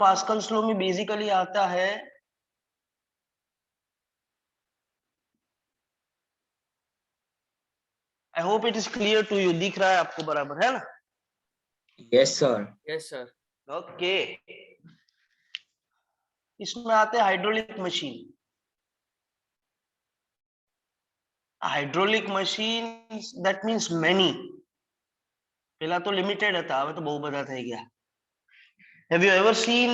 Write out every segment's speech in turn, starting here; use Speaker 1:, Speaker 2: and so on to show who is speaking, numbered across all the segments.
Speaker 1: Pascal's law में basically आता है I hope it is clear to you, दिख रहा है आपको बराबर, है ना?
Speaker 2: Yes sir.
Speaker 3: Yes sir.
Speaker 1: Okay, इसमें आते हैं hydraulic machine. Hydraulic machine that means many, पहला तो लिमिटेड था, હવે તો બહુ બધા થઈ ગયા। હેવ યુ એવર સીન,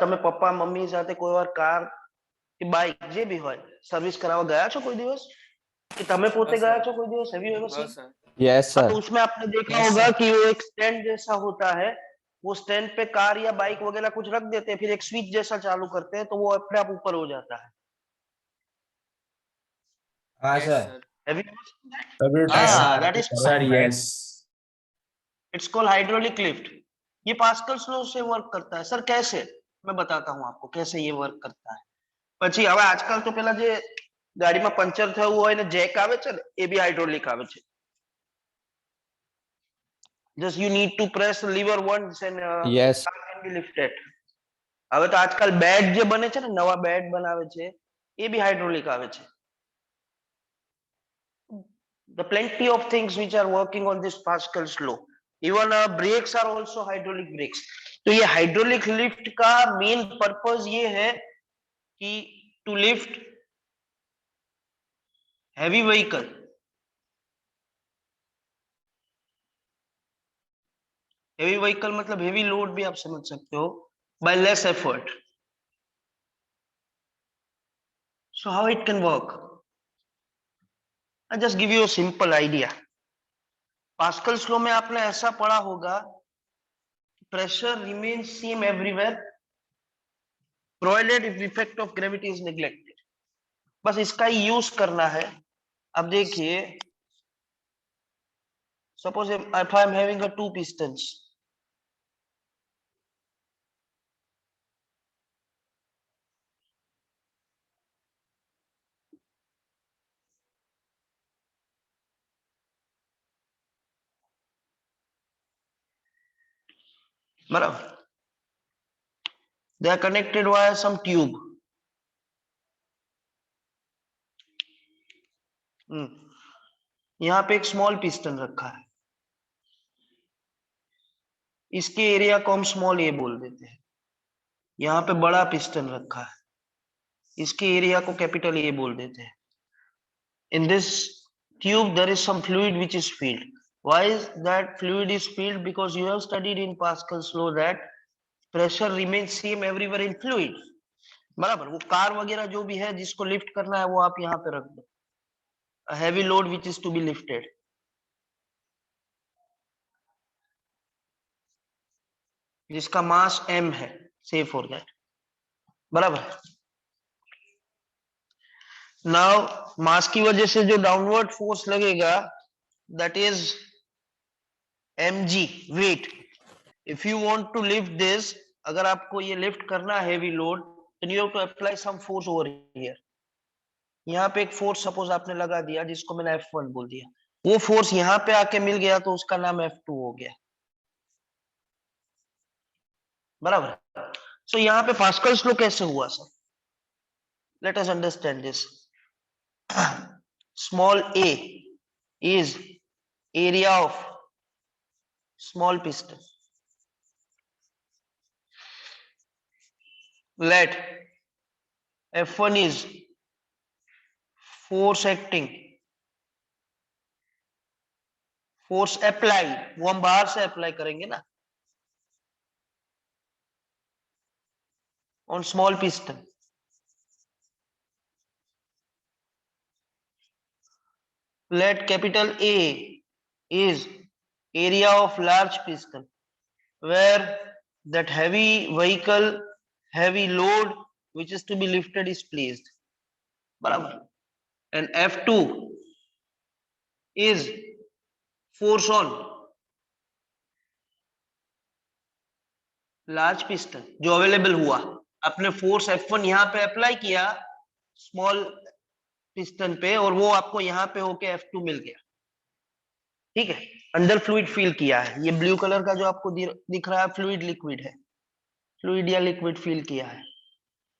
Speaker 1: તમે પપ્પા મમ્મી સાથે કોઈ વાર કાર કે બાઇક જે બી હોય સર્વિસ કરાવવા ગયા છો કોઈ દિવસ, कि તમે પોતે ગયા છો કોઈ દિવસ? હેવ यू एवर
Speaker 3: हाँ
Speaker 1: सीन?
Speaker 3: सर।
Speaker 4: यस
Speaker 1: हाँ,
Speaker 4: सर।
Speaker 1: तो उसमें आपने देखा होगा कि वो एक स्टैंड जैसा होता है, वो स्टैंड पे कार या बाइक वगैरह कुछ रख देते हैं, फिर एक स्विच जैसा चालू करते हैं तो वो अपने आप ऊपर हो जाता है।
Speaker 2: हाँ
Speaker 3: yes
Speaker 2: sir.
Speaker 3: Sir.
Speaker 1: Have you ever seen that?
Speaker 2: हाँ
Speaker 1: हाँ, that is
Speaker 2: sir yes.
Speaker 1: It's called hydraulic lift. ये पास्कल्स लॉ से वर्क करता है। सर कैसे? मैं बताता हूँ आपको कैसे ये वर्क करता है। પછી હવે આજકાલ તો પેલા જે ગાડીમાં પંચર થયું હોય ને જેક આવે છે ને, એ બી હાઇડ્રોલિક આવે છે। Just you need to press lever once and
Speaker 4: Yes.
Speaker 1: car can be lifted। હવે તો આજકાલ બેડ જે બને છે ને, નવા બેડ બનાવે છે, એ બી હાઇડ્રોલિક આવે છે। The plenty of things which are working on this Pascal's law, even brakes are also hydraulic brakes। तो ये हाइड्रोलिक लिफ्ट का मेन पर्पस ये है कि to lift heavy vehicle. Heavy vehicle मतलब हेवी लोड भी आप समझ सकते हो, by less effort. So how it can work? I just give you a simple idea. Pascal's law में आपने ऐसा पढ़ा होगा, pressure remains same everywhere provided if effect of gravity is neglected. बस इसका ही यूज करना है। अब देखिए, suppose if I am having a 2 pistons, बराबर, they are connected via some tube। यहाँ पे एक स्मॉल पिस्टन रखा है, इसके एरिया को हम स्मॉल ए बोल देते हैं। यहाँ पे बड़ा पिस्टन रखा है, इसके एरिया को कैपिटल ए बोल देते हैं। In this tube there is some fluid which is filled। Why is that fluid is filled? Because you have studied in Pascal's law that pressure remains same everywhere in fluid। बराबर, वो car वगैरह जो भी है जिसको lift करना है वो आप यहाँ पे रख दो। A heavy load which is to be lifted, जिसका मास m है, say for that, बराबर। नाउ मास की वजह से जो डाउनवर्ड फोर्स लगेगा that is mg, weight। if you want to lift this, अगर आपको ये लिफ्ट करना है heavy load, then you have to apply some force over here। यहाँ पे एक फोर्स सपोज आपने लगा दिया जिसको मैंने F1 बोल दिया, वो फोर्स यहाँ पे आके मिल गया तो उसका नाम F2 हो गया, बराबर। सो यहाँ पे पास्कल्स लॉ कैसे हुआ sir? Let us understand this. Small a is area of small piston। Let F1 is force acting, force apply, वो हम बाहर से अप्लाई करेंगे ना, on small piston. Let capital A is area of large piston where that heavy vehicle, heavy load which is to be lifted is placed, बराबर। and F2 is force on large piston जो available हुआ। आपने force F1 यहाँ पे apply किया small piston पे और वो आपको यहाँ पे होके F2 मिल गया, ठीक है। अंडर फ्लूइड फील किया है, ये ब्लू कलर का जो आपको दिख रहा है फ्लूइड लिक्विड है, फ्लूइड या लिक्विड फील किया है।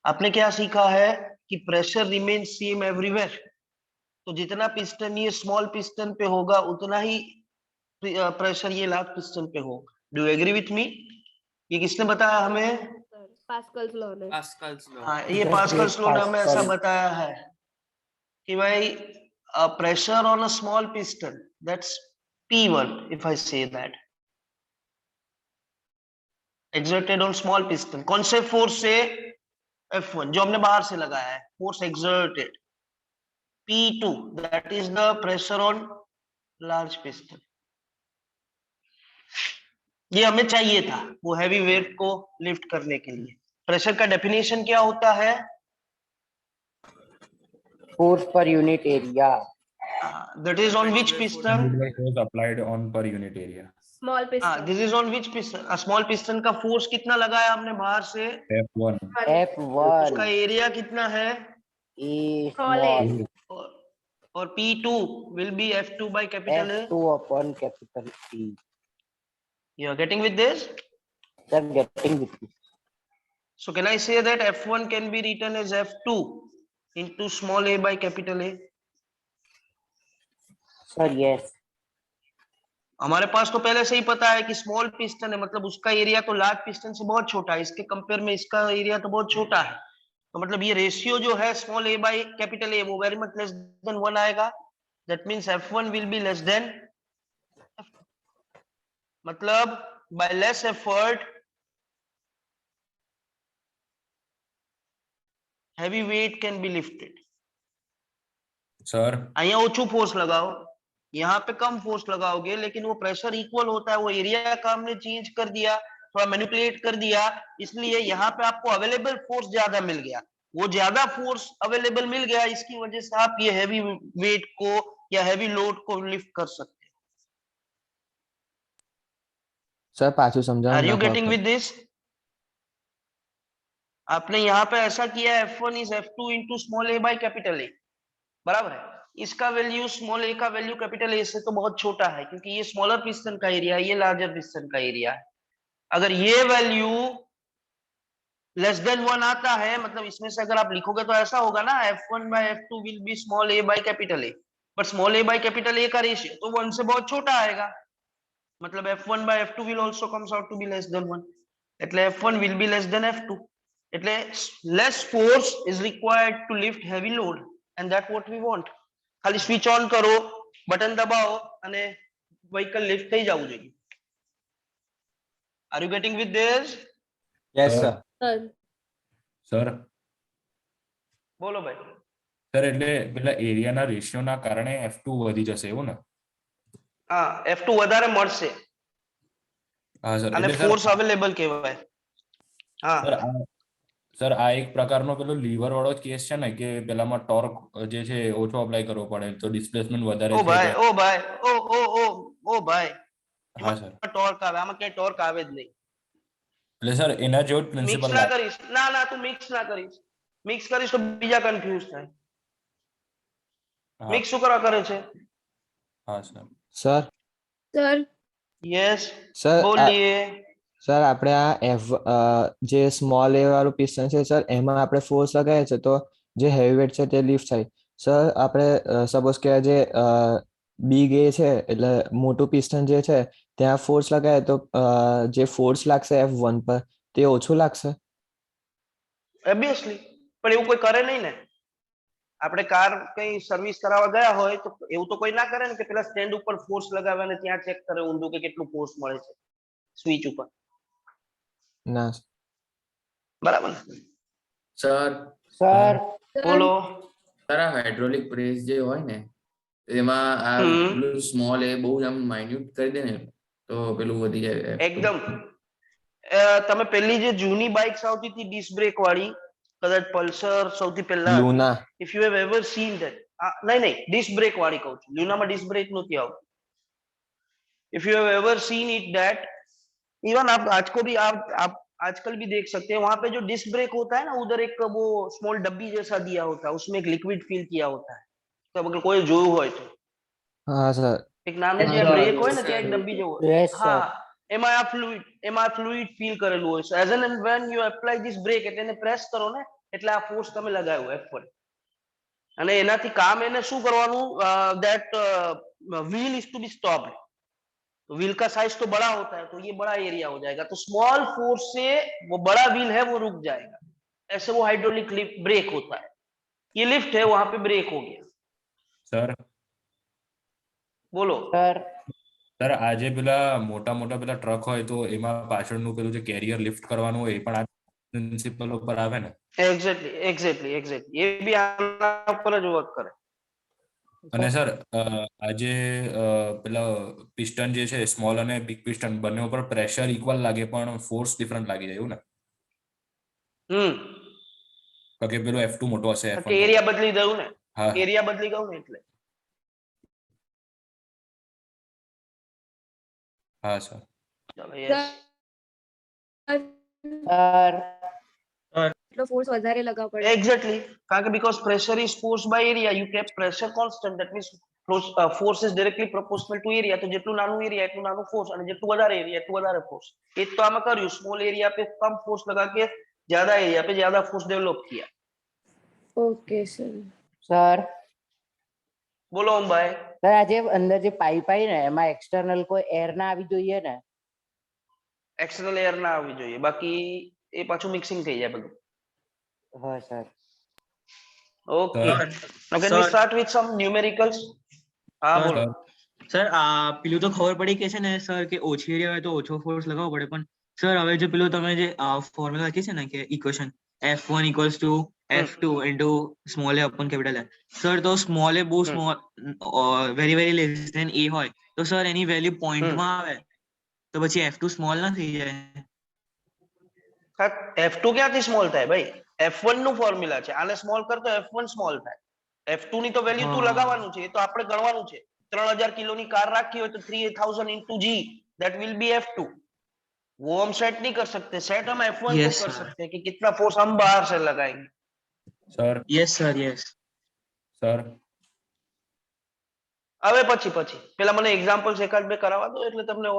Speaker 1: आपने क्या सीखा है कि प्रेशर रिमेन सेम एवरीवेयर। तो जितना पिस्टन ये स्मॉल पिस्टन पे होगा उतना ही प्रेशर ये लार्ज पिस्टन पे होगा। Do you agree with me? ये किसने बताया हमें?
Speaker 3: पास्कल्स लॉ ने।
Speaker 2: Pascal's law.
Speaker 1: हाँ, ये
Speaker 4: Yes,
Speaker 1: पास्कल्स
Speaker 4: yes,
Speaker 1: लॉ ने हमें ऐसा
Speaker 4: Pascal.
Speaker 1: बताया है कि भाई pressure on a small piston, that's P1 if I say that, exerted on small piston। कौन से फोर्स से? F1 जो हमने बाहर से लगाया है, force exerted। P2 that is the pressure on large piston। ये हमें चाहिए था वो हैवी वेट को लिफ्ट करने के लिए। प्रेशर का डेफिनेशन क्या होता है?
Speaker 4: Force per unit area.
Speaker 1: That is on which piston?
Speaker 5: Force applied on per unit area.
Speaker 3: Small piston.
Speaker 1: This is on which piston? Small piston का फोर्स कितना लगाया हमने बाहर से?
Speaker 5: F1.
Speaker 4: F1
Speaker 1: उसका एरिया कितना है?
Speaker 4: is
Speaker 3: Small a.
Speaker 4: small.
Speaker 1: और P2 will be F2 by capital A।
Speaker 4: F2 upon capital T.
Speaker 1: You are getting with this?
Speaker 4: Sir, getting with you.
Speaker 1: So can I say that F1 can be written as F2 into small a by capital A?
Speaker 4: Sir, yes.
Speaker 1: हमारे पास तो पहले से ही पता है कि small piston है, मतलब उसका एरिया तो लार्ज पिस्टन से बहुत छोटा है, इसके कंपेयर में इसका एरिया तो बहुत छोटा है। तो मतलब ये रेशियो जो है small a by capital A वो वेरी मच लेस देन 1 आएगा। That means F1 will be less than, मतलब by less effort heavy weight can be lifted।
Speaker 5: Sir,
Speaker 1: અહીંયા ઓછું फोर्स लगाओ, यहाँ पे कम फोर्स लगाओगे, लेकिन वो प्रेशर इक्वल होता है। वो एरिया का हमने चेंज कर दिया, थोड़ा मैनिपुलेट कर दिया, इसलिए यहाँ पे आपको अवेलेबल फोर्स ज्यादा मिल गया। वो ज्यादा फोर्स अवेलेबल मिल गया, इसकी वजह से आप ये हैवी वेट को या हैवी लोड को लिफ्ट कर सकते
Speaker 6: सर पाछू
Speaker 1: हो।
Speaker 6: समझाओ
Speaker 1: आर यू
Speaker 6: ना
Speaker 1: गेटिंग विद दिस? आपने यहाँ पे ऐसा किया F1 is F2 into small a by capital A, बराबर है। इसका वैल्यू स्मॉल a का वैल्यू कैपिटल A से तो बहुत छोटा है, क्योंकि ये स्मॉलर पिस्टन का एरिया है, ये लार्जर पिस्टन का एरिया है। अगर ये वैल्यू लेस देन 1 आता है, मतलब इसमें से अगर आप लिखोगे तो ऐसा होगा ना, F1 by F2 will be small a by capital A, but small a by capital A का रेशियो तो 1 से बहुत छोटा आएगा, मतलब F1 by F2 will also comes out to be less than 1, એટલે F1 will be less then F2, એટલે less force is required to lift heavy load, and that what we want। ખાલી switch on કરો, button દબાવો અને vehicle lift થઈ જવું જોઈએ। Are you getting with this?
Speaker 6: Yes
Speaker 5: Sir.
Speaker 6: Sir
Speaker 5: sir,
Speaker 1: બોલો ભાઈ।
Speaker 5: sir એટલે પેલા એરિયાના રેશિયોના કારણે F2 વધી જશે એવું ને?
Speaker 1: હા, F2 વધારે મળશે
Speaker 5: હા સર,
Speaker 1: અને
Speaker 5: એટલે સર
Speaker 1: ફોર્સ અવેલેબલ કહેવાય। હા
Speaker 5: સર આ એક પ્રકારનો પેલો લીવર વાળો જ કેસ છે ને કે પેલામાં ટોર્ક જે છે ઓછો અપ્લાય કરવો પડે તો ડિસ્પ્લેસમેન્ટ વધારે
Speaker 1: ઓ
Speaker 5: છે
Speaker 1: ભાઈ,
Speaker 5: તો-
Speaker 1: ઓ ભાઈ, ઓ ભાઈ,
Speaker 5: હા સર,
Speaker 1: ટોર્ક આવે, આમાં ક્યાંય ટોર્ક આવે જ નહીં।
Speaker 5: એટલે સર એના જેવો જ
Speaker 1: મિક્સ
Speaker 5: પ્રિન્સિપલ
Speaker 1: ના કરીશ, ના ના તું મિક્સ ના કરીશ, મિક્સ કરીશ તો બીજા કન્ફ્યુઝ થાય।
Speaker 5: હા
Speaker 1: મિક્સ શું કરવા કરે છે?
Speaker 5: હા sir,
Speaker 6: sir
Speaker 3: sir
Speaker 1: yes,
Speaker 6: sir
Speaker 1: બોલીએ।
Speaker 6: સર આપણે આ એફ જે સ્મોલ એ વાળું પિસ્ટન છે સર એમાં આપણે ફોર્સ લગાવીએ છીએ તો જે હેવી વેટ છે તે લિફ્ટ થાય સર આપણે સપોઝ કે જે બિગ એ છે એટલે મોટું પિસ્ટન જે છે ત્યાં ફોર્સ લગાવે તો જે ફોર્સ લાગશે F1 પર તે ઓછું લાગશે
Speaker 1: ઓબ્વિયસલી, પણ એવું કોઈ કરે નહીં ને। આપણે કાર કઈ સર્વિસ કરાવવા ગયા હોય તો એવું તો કોઈ ના કરે ને કે પેલા સ્ટેન્ડ ઉપર ફોર્સ લગાવે અને ત્યાં ચેક કરે ઊંધું કે કેટલું ફોર્સ મળે છે સ્વિચ ઉપર,
Speaker 6: ના
Speaker 1: બરાબર ને?
Speaker 2: સર
Speaker 4: Sir,
Speaker 1: બોલો।
Speaker 2: સર આ હાઇડ્રોલિક પ્રેસ જે હોય ને એમાં આ
Speaker 1: હમ।
Speaker 2: પેલું સ્મોલ એ બહુ આમ માઇન્યુટ કરી દે ને તો પેલું વધી જાય F2।
Speaker 1: એકદમ તમે પેલી જે જૂની બાઇક્સ આવતી હતી ડિસ્ક બ્રેક વાળી, કદાચ પલ્સર સૌથી પહેલા હતી,
Speaker 6: Luna
Speaker 1: if you have ever seen that, नहीं नहीं डिस्क ब्रेक वाली कहूं છું, લ્યુનામાં डिस्क ब्रेक નહોતી આવતી। If you have ever seen it that, even आप आज को भी आप आजकल भी देख सकते हैं, वहां पे जो डिस्क ब्रेक होता है ना, उधर एक वो स्मॉल डब्बी जैसा दिया होता है, उसमें एक लिक्विड फिल किया होता है। तो अगर कोई જોયું હોય તો
Speaker 6: હા સર
Speaker 1: એક નાનું જે
Speaker 2: हाँ,
Speaker 1: બ્રેક હોય
Speaker 2: yes,
Speaker 1: ને ત્યાં એક
Speaker 2: sir.
Speaker 1: ડબ્બી જેવો,
Speaker 4: yes,
Speaker 1: હા
Speaker 4: sir.
Speaker 1: એમાં આ ફ્લુઇડ ફીલ કરેલું હોય છે as and when you apply this brake એટલે એને પ્રેસ કરો ને એટલે આ ફોર્સ તમે લગાવ્યો F1 અને એનાથી કામ એને શું કરવાનું that wheel is to be stopped तो व्हील का साइज तो बड़ा होता है तो ये बड़ा एरिया हो जाएगा तो स्मॉल फोर्स से वो बड़ा व्हील है वो रुक जाएगा ऐसे वो हाइड्रोलिक लिफ्ट ब्रेक होता है ये लिफ्ट है वहां पे ब्रेक हो गया
Speaker 5: સર
Speaker 1: बोलो
Speaker 5: સર આજે પેલા મોટા મોટા પેલા ટ્રક હોય તો એમાં પાછળનું પેલું જે કેરિયર લિફ્ટ કરવાનું હોય એ પણ આ પ્રિન્સિપલ ઉપર આવે ને
Speaker 1: एग्जैक्टली ये भी आना पर જ વર્ક કરે
Speaker 5: અને સર આજે પેલા પિસ્ટન જે છે સ્મોલ અને બિગ પિસ્ટન બંને ઉપર પ્રેશર ઇક્વલ લાગે પણ ફોર્સ ડિફરન્ટ લાગી જાય એવું ને કે પેલું F2 મોટો હશે F1
Speaker 1: કે એરિયા બદલી ગયું ને
Speaker 5: હા
Speaker 1: એરિયા બદલી ગયું ને એટલે
Speaker 5: હા સર
Speaker 1: ચલો યસ
Speaker 4: સર
Speaker 3: એટલો ફોર્સ વધારે લગાવવો પડે
Speaker 1: એક્ઝેક્ટલી કારણ કે because pressure is force by area you keep pressure constant that means force is directly proportional to area તો જેટલું નાનું એરિયા એટલું નાનું ફોર્સ અને જેટલું વધારે એરિયા એટલું વધારે ફોर्स ये तो आम કર્યું स्मॉल एरिया पे कम फोर्स लगा के ज्यादा एरिया पे ज्यादा फोर्स डेवलप किया
Speaker 3: ઓકે સર
Speaker 4: સર
Speaker 1: બોલો ઓમ ભાઈ
Speaker 4: સર આજે અંદર જે પાઇપ આવી ને એમાં એક્સટર્નલ કોઈ એર ના આવી જોઈએ ને
Speaker 1: एक्सटर्नल एयर ना આવી જોઈએ બાકી એ પાછું મિક્સિંગ થઈ જાય બધું
Speaker 4: હા sir
Speaker 1: okay now can we start with some numericals હા બોલો
Speaker 7: સર પેલું તો ખબર પડી કે છે ને સર કે ઓછી એરિયા હોય તો ઓછો ફોર્સ લગાવવો પડે પણ સર હવે જો પેલું તમે જે ફોર્મ્યુલા લખી છે ને કે equation F1 equals to F2 into small a upon capital A sir તો સ્મોલ એ બહુ small very very less than a હોય તો સર એની વેલ્યુ પોઈન્ટમાં આવે તો પછી F2 સ્મોલ ના થઈ જાય
Speaker 1: F2 ક્યાંથી સ્મોલ થાય ભાઈ F1 નું ફોર્મ્યુલા છે આને સ્મોલ કરતો F1 સ્મોલ થાય F2 ની તો વેલ્યુ તું લગાવવાનું છે એ તો આપણે ગણવાનું છે 3000 કિલોની કાર રાખી હોય તો 3000 into g that will be F2 वो हम सेट नहीं कर सकते सेट हम F1
Speaker 7: Yes,
Speaker 1: को कर
Speaker 7: sir.
Speaker 1: सकते हैं कि कितना फोर्स हम बाहर से लगाएंगे
Speaker 5: sir
Speaker 7: yes sir yes
Speaker 5: sir
Speaker 1: હવે પછી પેલા મને એક્ઝામ્પલ્સ એકાદ બે કરાવવા દો એટલે તમને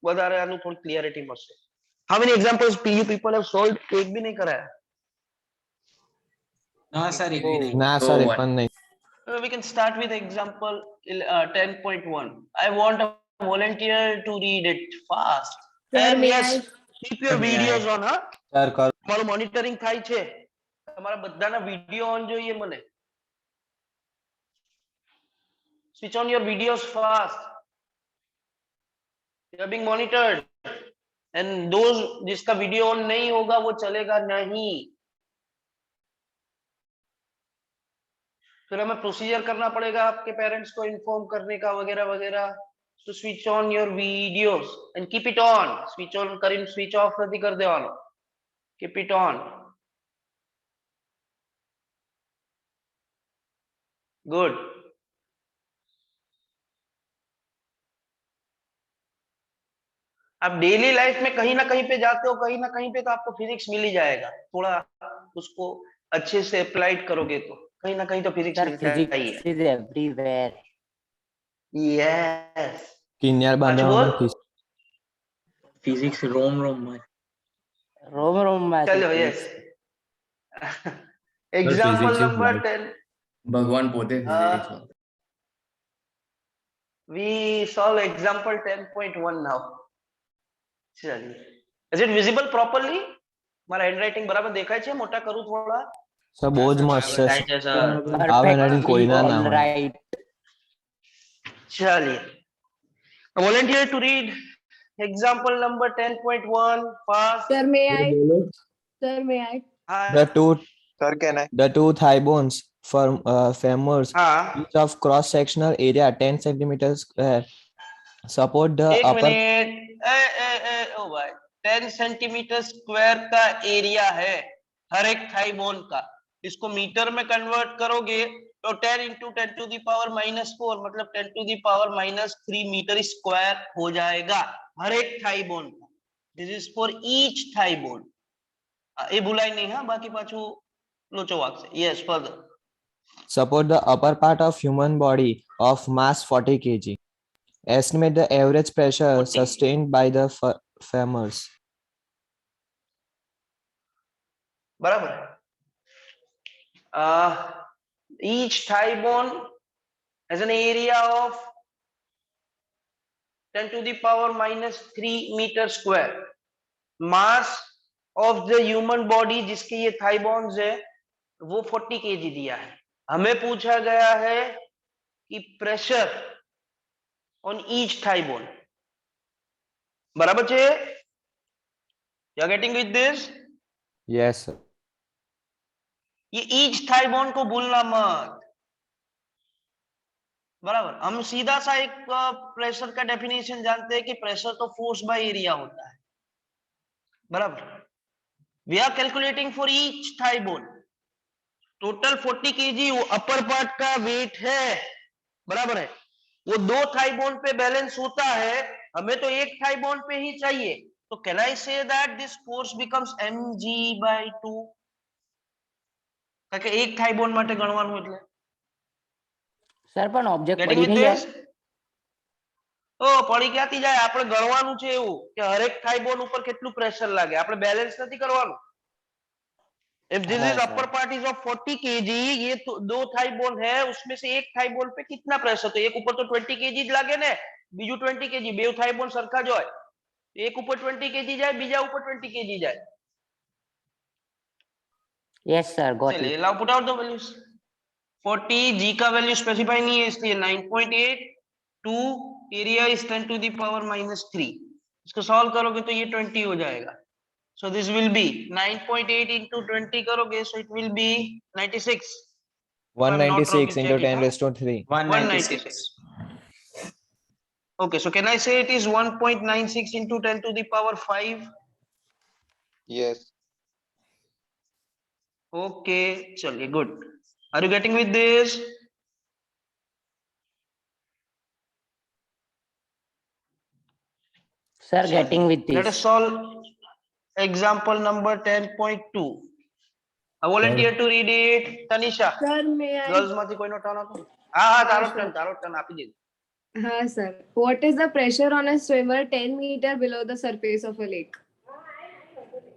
Speaker 1: વધારે આનું થોડી ક્લિયરિટી મળશે how many examples you people have solved એક भी नहीं कराया
Speaker 7: ના સર એક બી નહીં
Speaker 6: ના સર એ પણ નહીં
Speaker 1: we can start with example 10.1 I want a volunteer to read it fast
Speaker 3: Sir,
Speaker 1: and
Speaker 3: may
Speaker 1: yes
Speaker 3: I?
Speaker 1: keep your videos on huh
Speaker 6: sir કર
Speaker 1: તમારું મોનિટરિંગ થાય છે તમારા બધાના વિડિયો ઓન જોઈએ મને switch on your videos fast you are being monitored and those जिसका video on नहीं होगा वो चलेगा नहीं फिर हमें प्रोसीजर करना पड़ेगा आपके पेरेंट्स को इन्फॉर्म करने का वगैरह वगैरह so switch on your videos and keep it on switch on करीन switch off નથી कर દેવાનો keep it on good आप डेली लाइफ में कहीं ना कहीं पे जाते हो कहीं ना कहीं पे तो आपको फिजिक्स मिल ही जाएगा थोड़ा उसको अच्छे से अप्लाइड करोगे तो कहीं ना कहीं तो फिजिक्स
Speaker 4: સર
Speaker 1: मिलता ही है
Speaker 4: ફિઝિક્સ ઇઝ એવરીવેર
Speaker 1: यस
Speaker 6: કિન્યાર
Speaker 1: બોલ.
Speaker 6: બાંધવામાં ફીસ
Speaker 7: ફિઝિક્સ રોમ માં
Speaker 4: રોમ માં
Speaker 1: चलो yes example
Speaker 5: physics is
Speaker 1: number
Speaker 5: life.
Speaker 1: 10
Speaker 2: ભગવાન પોતે physics માં.
Speaker 1: we solve example 10.1 now चलिए is it visible properly મારા હેન્ડરાઇટિંગ બરાબર દેખાય છે મોટા કરું થોડા
Speaker 6: સર બહુ જ મસ્ત છે
Speaker 4: પરફેક્ટલી
Speaker 6: આ handwriting કોઈના ના હોય.
Speaker 4: રાઈટ
Speaker 1: चलिए volunteer to read example number 10.1 fast
Speaker 3: sir May I sir May I
Speaker 6: The two thigh bones femurs
Speaker 1: हाँ
Speaker 6: each of cross sectional area 10 centimeters square support the
Speaker 1: एक
Speaker 6: upper
Speaker 1: मिनट ओ भाई 10 centimetre square का area है हर एक thigh bone का इसको metre में convert करोगे तो 10 into 10 to the power -4 मतलब 10 to the power -3 metre square हो जाएगा हर एक थाई बोन का this is for each thigh bone ये भूलाय नहीं हाँ बाकी पाछू लोचो वाक से yes further
Speaker 6: support the upper part of human body of mass 40 kg. Estimate the average pressure
Speaker 1: 40.
Speaker 6: sustained by the femurs.
Speaker 1: बराबर है. Each thigh bone has an area of 10 to the power minus 3 meter square. Mass of the human body जिसके ये thigh bones है वो 40 kg दिया है. हमें पूछा गया है कि pressure on each thigh bone. बराबर છે? You are getting with this?
Speaker 6: Yes, sir.
Speaker 1: ये ईच थाई बोन को भूलना मत. बराबर. हम सीधा सा एक प्रेशर का डेफिनेशन जानते हैं कि प्रेशर तो फोर्स बाय एरिया होता है. बराबर. We are calculating for each thigh bone. Total 40 kg upper part का वेट है. बराबर है. वो दो थाई बोन पे बैलेंस होता है, हमें तो एक थाई बोन पे ही चाहिए. तो can I say that this force becomes mg/2? કારણ કે એક થાઈ બોન માટે ગણવાનું એટલે.
Speaker 4: સર પણ ઓબ્જેક્ટ
Speaker 1: Getting
Speaker 4: પડી
Speaker 1: with
Speaker 4: નહીં
Speaker 1: this?
Speaker 4: જાય.
Speaker 1: ઓ પડી ક્યાંથી જાય? આપણે ગણવાનું છે એવું કે હરેક થાઈ બોન ઉપર કેટલું પ્રેશર લાગે. આપણે બેલેન્સ નથી કરવાનું. If this
Speaker 4: हाँ,
Speaker 1: is upper
Speaker 4: sir.
Speaker 1: part is of 40 kg, ये तो दो थाई बोन है, उसमें से एक थाई बोन पे कितना प्रेशर? तो एक ऊपर तो 20 kg જ લાગે ને, બીજું 20 kg. બે થાई बोन સરખા જ હોય. एक ऊपर 20 kg જાય, બીજા ઉપર 20 kg જાય.
Speaker 4: Yes, sir. Got
Speaker 1: चलिए,
Speaker 4: it.
Speaker 1: now put out the values. 40 g का वैल्यू स्पेसिफाई नहीं है इसलिए 9.8. 2 area is 10 to the power minus 3. इसको सॉल्व करोगे तो ये 20 हो जाएगा. So this will be 9.8 into 20 करोगे, so it will be 96. If I'm not wrong,
Speaker 6: 196
Speaker 1: you
Speaker 6: into
Speaker 1: check it,
Speaker 6: 10
Speaker 1: huh?
Speaker 6: raised to 3.
Speaker 1: 196. Okay, so can I say it is 1.96 into 10 to the power 5?
Speaker 8: Yes.
Speaker 1: Okay, chaliye, good. Are you getting with this?
Speaker 4: Sir,
Speaker 1: Chaliye.
Speaker 4: getting with
Speaker 1: Let us
Speaker 4: this.
Speaker 1: solve example number 10.2. A volunteer to read it. Tanisha.
Speaker 3: Sir, may I?
Speaker 1: Girls માંથી કોઈનો turn હતો? હા હા, તારો turn આપી દે.
Speaker 3: हाँ sir. What is the pressure on a swimmer 10 meter below the surface of a lake?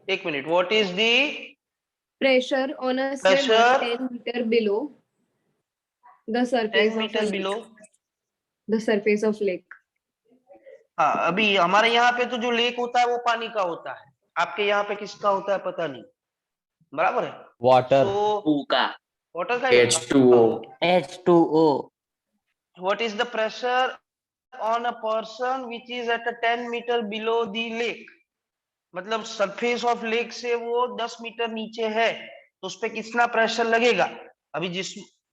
Speaker 1: એક minute. What is the
Speaker 3: Pressure on a swimmer
Speaker 1: Pressure?
Speaker 3: 10 meter below the
Speaker 1: 10
Speaker 3: surface of
Speaker 1: meter
Speaker 3: a
Speaker 1: below?
Speaker 3: lake. The surface of lake.
Speaker 1: हाँ, अभी हमारे यहाँ पे तो जो lake होता है वो पानी का होता है. आपके यहाँ पे किसका होता है पता नहीं. बराबर है.
Speaker 6: Water.
Speaker 1: So
Speaker 2: Puka.
Speaker 1: water का
Speaker 2: H2O.
Speaker 4: H2O.
Speaker 1: What is the pressure on a person which is at a 10 meter below the lake? मतलब सरफेस ऑफ लेक से वो 10 मीटर नीचे है, तो उस पे कितना प्रेशर लगेगा? अभी जिस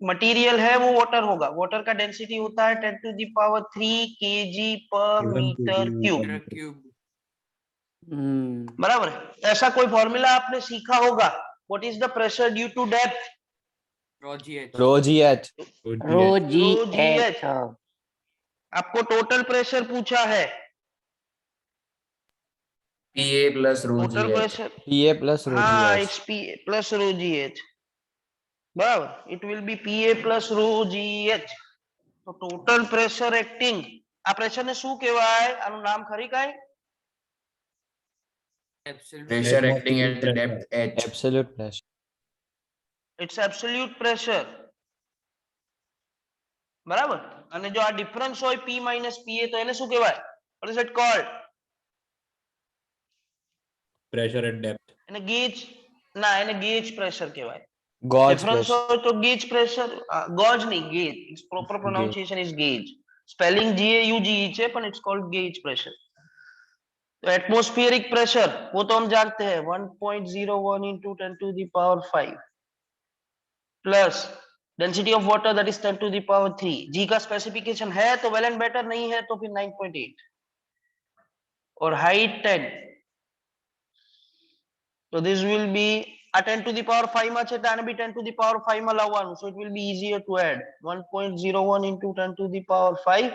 Speaker 1: मटेरियल है वो वाटर होगा. वाटर का डेंसिटी होता है 10 to the power 3 kg per meter cube. बराबर है. ऐसा कोई फॉर्मूला आपने सीखा होगा. What is the pressure due to depth?
Speaker 6: Rho GH.
Speaker 4: Rho
Speaker 1: Rho
Speaker 4: GH.
Speaker 1: GH. आपको टोटल प्रेशर पूछा है.
Speaker 2: PA plus rho
Speaker 1: total
Speaker 2: GH.
Speaker 1: Pressure,
Speaker 6: PA plus rho
Speaker 1: हाँ,
Speaker 6: GH.
Speaker 1: it's PA plus rho GH. बराबर. It will be PA plus rho GH. તો total pressure acting, આ pressure ને શું કહેવાય? આનું નામ ખરી કાંઈ?
Speaker 2: Pressure acting at the depth H.
Speaker 6: Absolute pressure.
Speaker 1: It's absolute pressure. બરાબર. અને જો આ ડિફરન્સ હોય P minus PA તો એને શું કહેવાય? What is it called?
Speaker 5: Pressure at depth.
Speaker 1: એને ગેજ, ના, એને ગેજ પ્રેશર કહેવાય.
Speaker 6: Gauge
Speaker 1: Difference
Speaker 6: pressure.
Speaker 1: હોય તો gauge pressure, gauge नहीं, gauge. Its proper pronunciation is gauge. Spelling GAUGE છે, પણ it's called gauge pressure. तो एटमॉस्फेरिक प्रेशर वो तो हम जानते हैं 1.01 into 10 to the power 5 plus density of water that is 10 to the power 3. जी का स्पेसिफिकेशन है तो वेल एंड बेटर, नहीं है तो फिर 9.8 और हाइट 10. तो this will be ah 10 to the power 5 માં છે તો આને બી 10 to the power 5 માં લાવવાનું. So it will be easier to add 1.01 into 10 to the power 5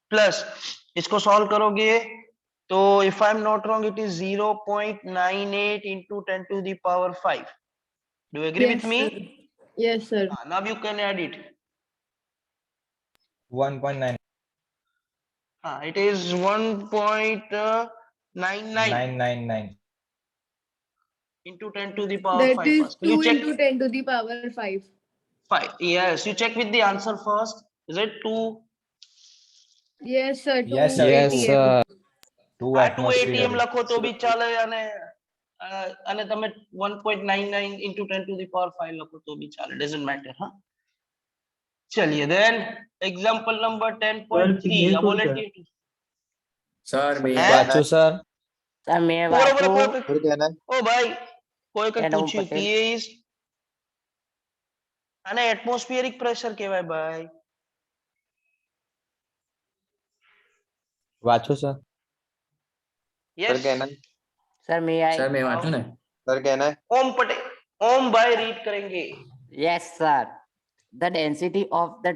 Speaker 1: plus इसको सॉल्व करोगे तो if I'm not wrong it is 0.98 into 10 to the power 5. Do you agree with me?
Speaker 3: Sir. Yes, sir.
Speaker 1: Now you can add it.
Speaker 6: 1.9.
Speaker 1: It is 1.98 99
Speaker 6: 999.
Speaker 1: into 10 to the power
Speaker 3: That
Speaker 1: 5
Speaker 3: is
Speaker 1: Pascal.
Speaker 3: 2
Speaker 1: You check
Speaker 3: into 10 to the power 5.
Speaker 1: 5. Yes, you check with the answer first. Is it 2?
Speaker 3: Yes, sir. 2
Speaker 6: Yes, sir.
Speaker 1: Yes,
Speaker 6: Two.
Speaker 3: ATM.
Speaker 6: 2
Speaker 1: આ 2
Speaker 6: atmosphere.
Speaker 1: ATM લખો તો બી ચાલે અને તમે 1.99 into 10 to the power 5 લખો તો બી ચાલે. Doesn't matter, huh? चलिए then example number 10.3 अब बोले
Speaker 2: સર મેં
Speaker 1: હે?
Speaker 6: વાંચું sir.
Speaker 4: સર મેં
Speaker 1: બરોબર
Speaker 4: વાંચું
Speaker 8: सर कहना है
Speaker 1: ઓ ભાઈ કોઈ કઈ
Speaker 4: એનો
Speaker 1: પૂછ્યું
Speaker 4: પટેલ.
Speaker 1: PA is આને એટમોસ્ફિયરિક પ્રેશર કહેવાય ભાઈ.
Speaker 6: વાંચું sir.
Speaker 8: सर
Speaker 1: યસ
Speaker 8: कहना है
Speaker 4: સર મે
Speaker 2: સર
Speaker 4: આઈ
Speaker 2: મેં વાંચ્યું ને
Speaker 8: सर कहना है
Speaker 1: ઓમ પટેલ ઓમ ભાઈ read કરેंगे.
Speaker 4: Yes, sir. The density of the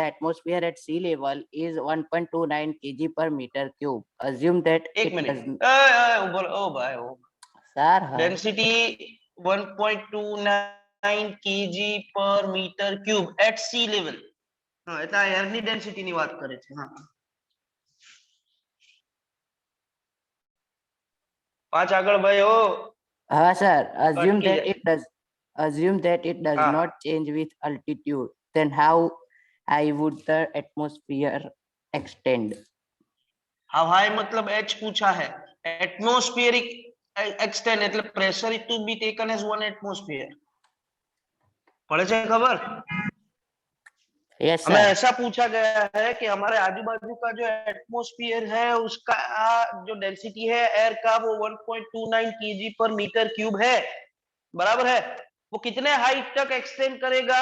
Speaker 4: atmosphere at sea level is 1.29 kg per meter cube. Assume that
Speaker 1: એક
Speaker 4: it
Speaker 1: મિનિટ
Speaker 4: does.
Speaker 1: ઉભો રહો. ઓ ભાઈ ઓ
Speaker 4: Sir,
Speaker 1: density 1.29 kg per meter cube at sea level. હા એટલે આ એરની ડેન્સિટીની વાત કરે છે. હા 5 આગળ ભાઈ ઓ
Speaker 4: sir. Assume
Speaker 1: અટકી
Speaker 4: that
Speaker 1: જાય.
Speaker 4: it does. Assume that it does
Speaker 1: Ah.
Speaker 4: not change with altitude. Then how high would the atmosphere extend?
Speaker 1: How high मतलब h पूछा है. एटमॉस्फेरिक एक्सटेंड એટલે pressure is to be taken as 1 atmosphere. पढ़े છે खबर?
Speaker 4: Yes,
Speaker 1: हमें
Speaker 4: sir.
Speaker 1: ऐसा पूछा गया है कि हमारे आजू बाजू का जो एटमॉस्फेयर है उसका जो डेंसिटी है एयर का वो 1.29 kg पर मीटर क्यूब है. बराबर है. वो कितने हाइट तक एक्सटेंड करेगा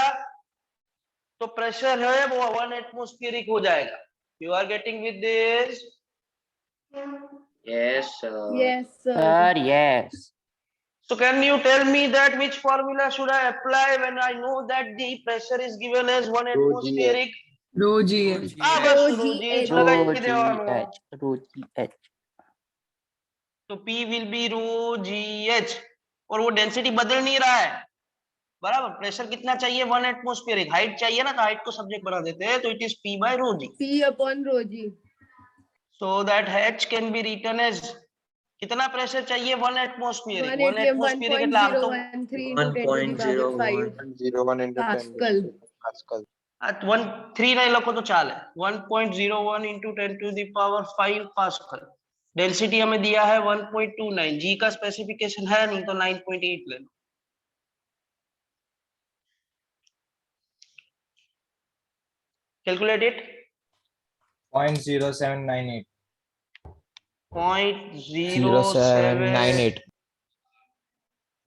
Speaker 1: तो प्रेशर है वो 1 एटमॉस्फेरिक हो जाएगा. You are getting with this?
Speaker 7: Yes, sir.
Speaker 3: Yes, sir.
Speaker 4: Sir, yes.
Speaker 1: So can you tell me that which formula should I apply when I know that the pressure is given as 1 atmospheric?
Speaker 3: Rho
Speaker 1: बस
Speaker 3: Rho
Speaker 1: rho
Speaker 3: G
Speaker 1: gh
Speaker 3: H.
Speaker 1: लगाई
Speaker 4: Rho
Speaker 1: देवानो.
Speaker 4: GH. Rho GH.
Speaker 1: तो P will be rho gh और वो density बदल नहीं रहा है. बराबर. प्रेशर कितना चाहिए 1 एटमॉस्फेरिक. हाइट चाहिए ना तो हाइट को सब्जेक्ट बना देते हैं तो it is P by rho g.
Speaker 3: P upon Rho G.
Speaker 1: So that h can be written as कितना प्रेशर चाहिए 1 एटमॉस्फेरिक.
Speaker 3: 1
Speaker 1: 1 एटमॉस्फेरिक એટલે આમ તો
Speaker 3: 1.013 into 10 to the power 5
Speaker 8: 0.01 into 10
Speaker 3: Pascal.
Speaker 8: Pascal.
Speaker 1: 1.3 नहीं લખો તો ચાલે. 1.01 into 10 to the power 5 pascal. Density हमें दिया है 1.29. जी का स्पेसिफिकेशन है नहीं तो 9.8 ले लो. Calculate it.
Speaker 6: 0.0798.
Speaker 1: 0.0798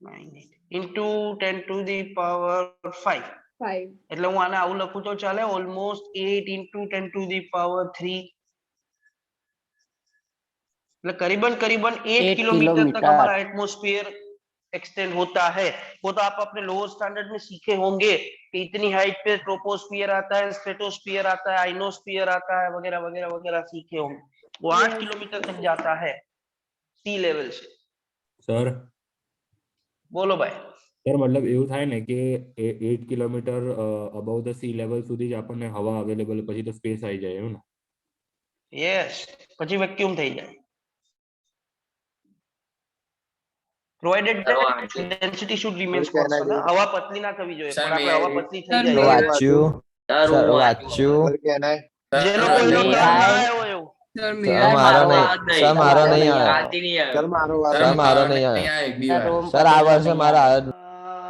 Speaker 6: 0798.
Speaker 1: into 10 to the power 5.
Speaker 3: 5.
Speaker 1: એટલે હું આને આવું લખું તો ચાલે. Almost 8 into 10 to the power 3. એટલે करीबन 8
Speaker 4: 8
Speaker 1: किलोमीटर तक
Speaker 4: किलोमीटर।
Speaker 1: हमारा एटमॉस्फेयर एक्सटेंड होता है. वो तो आप अपने लोअर स्टैंडर्ड में सीखे होंगे कि इतनी हाइट पे ट्रोपोस्फियर आता है, स्ट्रेटोस्फियर आता है, आइनोस्फियर आता है वगैरह वगैरह वगैरह सीखे होंगे. वो 8
Speaker 3: Yes.
Speaker 1: किलोमीटर तक जाता है सी लेवल से.
Speaker 5: સર
Speaker 1: बोलो भाई.
Speaker 5: સર મતલબ એવું થાય ને કે 8 kilometre above the sea level સુધી જ આપણને હવા અવેલેબલ પછી તો સ્પેસ આવી જાય એવું ને.
Speaker 1: यस. પછી વેક્યુમ થઈ જાય. provided that density should remain
Speaker 8: Sir, can I
Speaker 1: constant.
Speaker 8: do-
Speaker 1: હવા પતલી ના થવી જોઈએ.
Speaker 2: Sir,
Speaker 1: પણ આપણે
Speaker 2: may I
Speaker 1: હવા
Speaker 2: read?
Speaker 1: પતલી
Speaker 3: Sir,
Speaker 1: થઈ
Speaker 3: may
Speaker 1: જાય.
Speaker 3: I-
Speaker 6: વાંચ્યું sir વાંચ્યું.
Speaker 8: सर कहना है
Speaker 1: જે
Speaker 2: સર,
Speaker 1: લોકો એનો
Speaker 4: may
Speaker 1: ટર્મ ના
Speaker 4: I-
Speaker 1: આવ્યો એવું.
Speaker 6: સર મારો નહીં સર મારો નહીં આવ્યો.
Speaker 8: सर मारो
Speaker 6: सर,
Speaker 8: वाला
Speaker 6: मारो नहीं आया.
Speaker 2: આયા એક બી
Speaker 4: Sir,
Speaker 2: વાર.
Speaker 4: Rome
Speaker 6: સર આ વર્ષે મારો આવ્યો.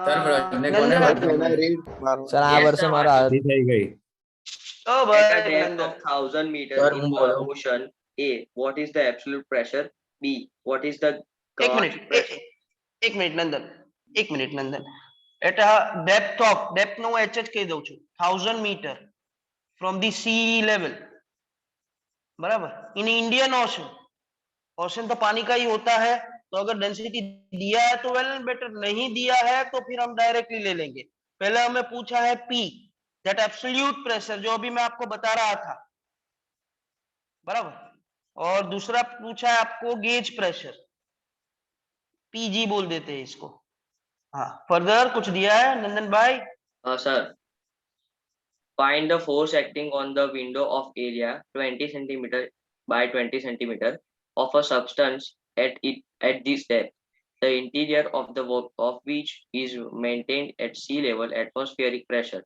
Speaker 2: સર, બરાબર. ને કોને
Speaker 1: નંદન.
Speaker 2: વાત-
Speaker 8: कहना है रीड मारो
Speaker 6: સર આ વર્ષે મારો આવ્યો.
Speaker 5: એ થઈ ગઈ.
Speaker 1: ઓ
Speaker 9: At a
Speaker 1: ભાઈ
Speaker 9: depth
Speaker 1: Nandan.
Speaker 9: of 1000 meters
Speaker 2: Sir,
Speaker 9: in
Speaker 2: હું
Speaker 9: the
Speaker 2: બોલું.
Speaker 9: ocean, A. What is the absolute pressure? B. What is the
Speaker 1: એક
Speaker 9: gauge
Speaker 1: મિનિટ
Speaker 9: pressure?
Speaker 1: એક મિનિટ નંદન. એક minute Nandan. At depth of depth નો હું એચ જ કહી દઉં છું. 1000 metre from the sea level. बराबर. In Indian ocean. ओशन तो पानी का ही होता है. तो अगर डेंसिटी दिया है तो वेल एंड बेटर. नहीं दिया है तो फिर हम डायरेक्टली ले लेंगे. पहले हमें पूछा है पी दैट एब्सोल्यूट प्रेशर जो अभी मैं आपको बता रहा था. बराबर. और दूसरा पूछा है आपको गेज प्रेशर. पीजी बोल देते हैं इसको. हाँ फर्दर कुछ दिया है नंदन भाई.
Speaker 9: Sir. Find the force acting on the window of area 20 centimeter by 20 centimeter of a substance at this depth, the interior of the work of which is maintained at sea level atmospheric pressure.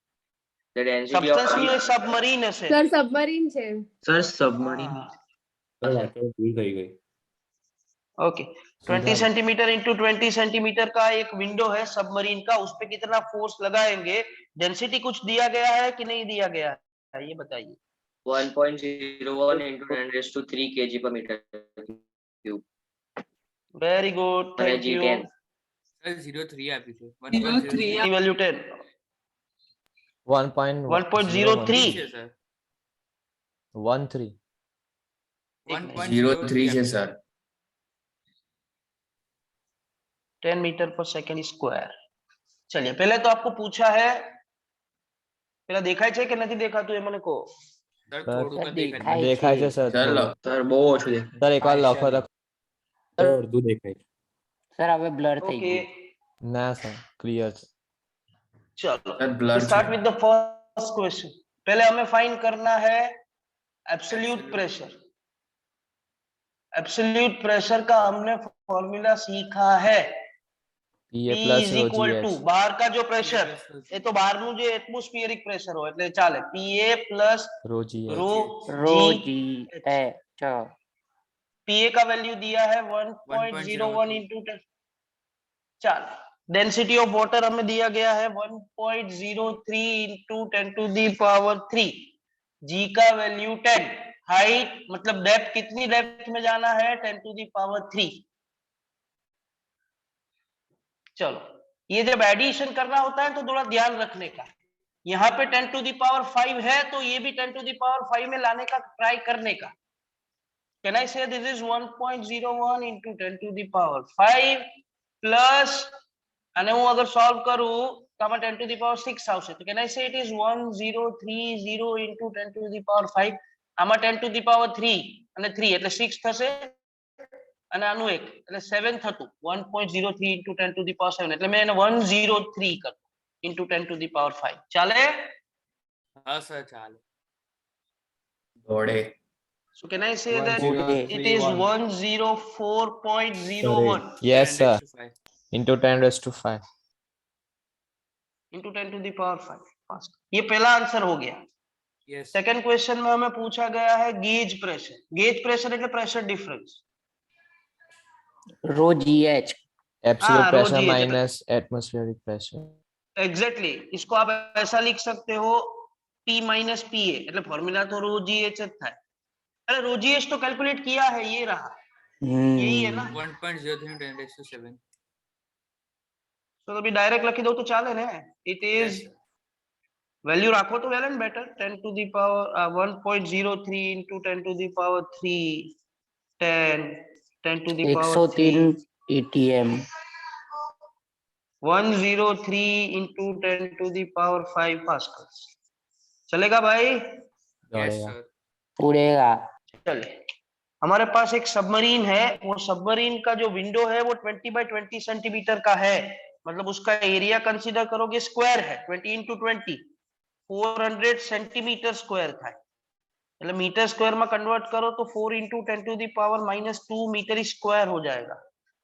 Speaker 9: The density of
Speaker 1: substance ની submarine હશે
Speaker 3: sir submarine છે.
Speaker 7: Sir submarine
Speaker 5: sir વાંચો ભૂલ થઈ ગઈ.
Speaker 1: Okay 20 centimetre into 20 centimetre का एक window है सबमरीन का, उस पे कितना फोर्स लगाएंगे, डेंसिटी कुछ दिया गया है कि नहीं दिया गया है, ये बताइए.
Speaker 9: 1.01 into 10⁻³ kg per meter cube.
Speaker 1: Very good,
Speaker 9: અને
Speaker 1: थैंक यू.
Speaker 9: G10.
Speaker 7: સર 0.3 આપ્યું છે
Speaker 10: 0.3
Speaker 1: वैल्यू 10 1.03
Speaker 7: છે સર
Speaker 6: 1.13
Speaker 2: 0.3 છે સર.
Speaker 1: 10 मीटर पर सेकंड स्क्वायर. चलिए पहले तो आपको पूछा है, पहला देखा है कि नहीं देखा तो ये मैंने को
Speaker 7: સર
Speaker 6: સર,
Speaker 7: થોડુંક જ દેખાય
Speaker 6: દેખાય છે સર.
Speaker 2: ચાલો
Speaker 7: સર બહુ ઓછું દેખાય
Speaker 6: સર એકવાર લખો તો.
Speaker 5: સર અડધું દેખાય છે.
Speaker 4: સર હવે બ્લર થઈ
Speaker 1: ओके.
Speaker 4: ગયું.
Speaker 6: ના સર ક્લિયર છે.
Speaker 1: चलो
Speaker 2: sir blur
Speaker 1: start with the first question. पहले हमें फाइंड करना है एब्सोल्यूट प्रेशर. एब्सोल्यूट प्रेशर का हमने फॉर्मूला सीखा है.
Speaker 6: પીએ
Speaker 1: P
Speaker 6: plus
Speaker 1: is equal to
Speaker 6: રોજીએચ.
Speaker 1: बाहर का जो प्रेशर, ये तो बाहर નું જે એટમોસ્ફિયરિક પ્રેશર હોય એટલે ચાલે. PA plus
Speaker 6: rho g h.
Speaker 1: rho
Speaker 4: rho
Speaker 1: G.
Speaker 4: G h
Speaker 1: PA का वैल्यू दिया है 1.01 into 10. चाल डेंसिटी ऑफ वाटर हमें दिया गया है 1.03 into 10 to the power 3. G का वैल्यू 10. हाइट मतलब डेप्थ, कितनी डेप्थ में जाना है, 10 to the power 3. चलो ये जब एडिशन करना होता है तो थोड़ा ध्यान रखने का, यहाँ पे 10 to the power 5 है तो ये भी 10 to the power 5 में लाने का ट्राई करने का. Can I say this is 1.01 into 10 to the power 5 plus, અને હું અગર સોલ્વ કરું તો આમાં 10 to the power 6 આવશે, તો can I say it is 1030 into 10 to the power 5. આમાં 10 to the power 3 અને 3 એટલે 6 થશે અને આનું 1 એટલે 7 થતું. 1.03 into 10 to the power 7 એટલે મેં એને 103 કર્યું into 10 to the power 5. ચાલે?
Speaker 7: હા સર ચાલે
Speaker 2: દોડે.
Speaker 1: So can I say that
Speaker 6: 103,
Speaker 1: it is 104.01
Speaker 6: yes sir.
Speaker 7: 10⁻⁵
Speaker 6: into 10⁻⁵.
Speaker 1: into 10 to the power 5. Fast. ये पहला आंसर हो गया.
Speaker 7: યસ
Speaker 1: सेकंड क्वेश्चन में हमें पूछा गया है गेज प्रेशर. गेज प्रेशर એટલે pressure difference.
Speaker 4: Rho G H
Speaker 6: absolute pressure
Speaker 1: rho G H એટલે
Speaker 6: માઇનસ એટમોસ્ફિયરિક પ્રેશર.
Speaker 1: एग्जैक्टली इसको आप ऐसा लिख सकते हो P minus PA એટલે ફોર્મ્યુલા तो रो GH જ થાય. अरे रो GH तो कैलकुलेट किया है, ये रहा, यही है ना.
Speaker 7: 1.03 into 10⁻⁷
Speaker 1: तो अभी डायरेक्ट लिख दो तो चाले ने. इट इज वैल्यू રાખો તો well and better. 10 to the power 1.03 into 10 to the power 3 10 to the power 3
Speaker 4: 103 ATM
Speaker 1: 103 into 10 to the power 5 pascals. चलेगा भाई?
Speaker 7: યસ
Speaker 6: દોડેગા.
Speaker 7: સર
Speaker 4: ઉડેગા.
Speaker 1: चले, हमारे पास एक सबमरीन है. वो सबमरीन का जो विंडो है वो 20 by 20 सेंटीमीटर का है. मतलब उसका एरिया कंसीडर करोगे स्क्वायर है. 20 into 20 400 सेंटीमीटर स्क्वायर था. मतलब मीटर स्क्वायर में कन्वर्ट करो तो 4 into 10 to the power -2 metre square हो जाएगा.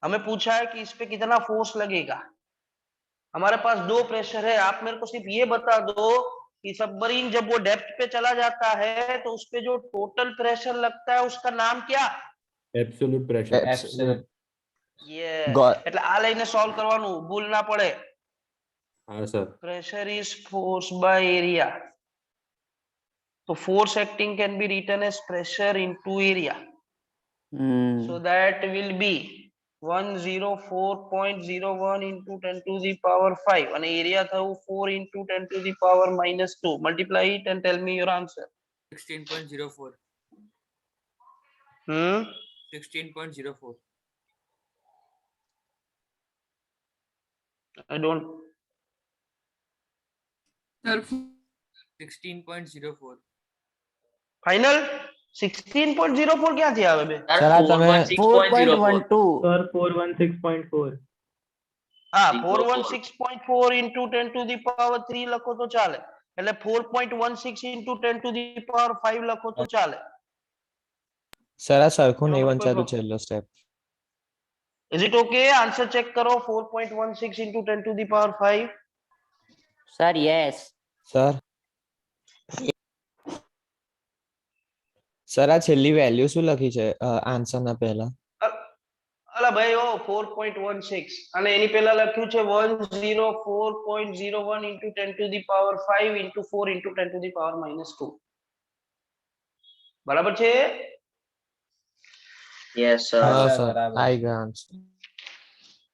Speaker 1: हमें पूछा है कि इस पे कितना फोर्स लगेगा. हमारे पास दो प्रेशर है. आप मेरे को सिर्फ ये बता दो कि सबमरीन जब वो डेप्थ पे चला जाता है तो उस पे जो टोटल प्रेशर लगता है उसका नाम क्या?
Speaker 5: Absolute pressure.
Speaker 6: એબ્સોલ્યુટ.
Speaker 1: ये
Speaker 6: Got.
Speaker 1: એટલે આ લઈને સોલ્વ કરવાનું, ભૂલ ના પડે.
Speaker 5: હા sir.
Speaker 1: Pressure is force by area. So force acting can be written as pressure into area. So that will be 104.01 into 10 to the power 5 and area thau 4 into 10 to the power -2. Multiply it and tell me your answer.
Speaker 7: 16.04
Speaker 1: Hmm?
Speaker 7: 16.04
Speaker 1: I don't.
Speaker 10: Sir
Speaker 7: 16.04
Speaker 1: Final 16.04 ક્યાંથી આવે બે?
Speaker 6: Sir આ તમે
Speaker 9: 4.16.04.
Speaker 4: 4.12
Speaker 7: sir 416.4
Speaker 1: હા 416.4 into 10 to the power 3 લખો તો ચાલે. એટલે 4.16 into 10 to the power 5 લખો તો ચાલે.
Speaker 6: સર આ સરખું નહીં
Speaker 1: એમાં કોઈ
Speaker 6: વંચાતું
Speaker 1: problem?
Speaker 6: છેલ્લો step.
Speaker 1: Is it okay? Answer check करो 4.16 into 10 to the power 5.
Speaker 4: Sir, yes.
Speaker 6: Sir sir આ છેલ્લી વેલ્યુ શું લખી છે આન્સર ના પહેલા?
Speaker 1: અલા ભાઈ ઓ 4.16 અને એની પહેલા લખ્યું છે 104.01 into 10 to the power 5 into 4 into 10 to the power -2. બરાબર છે?
Speaker 9: Yes, sir.
Speaker 6: હા
Speaker 2: sir,
Speaker 6: સર
Speaker 2: બરાબર.
Speaker 6: આઈ ગયા answer.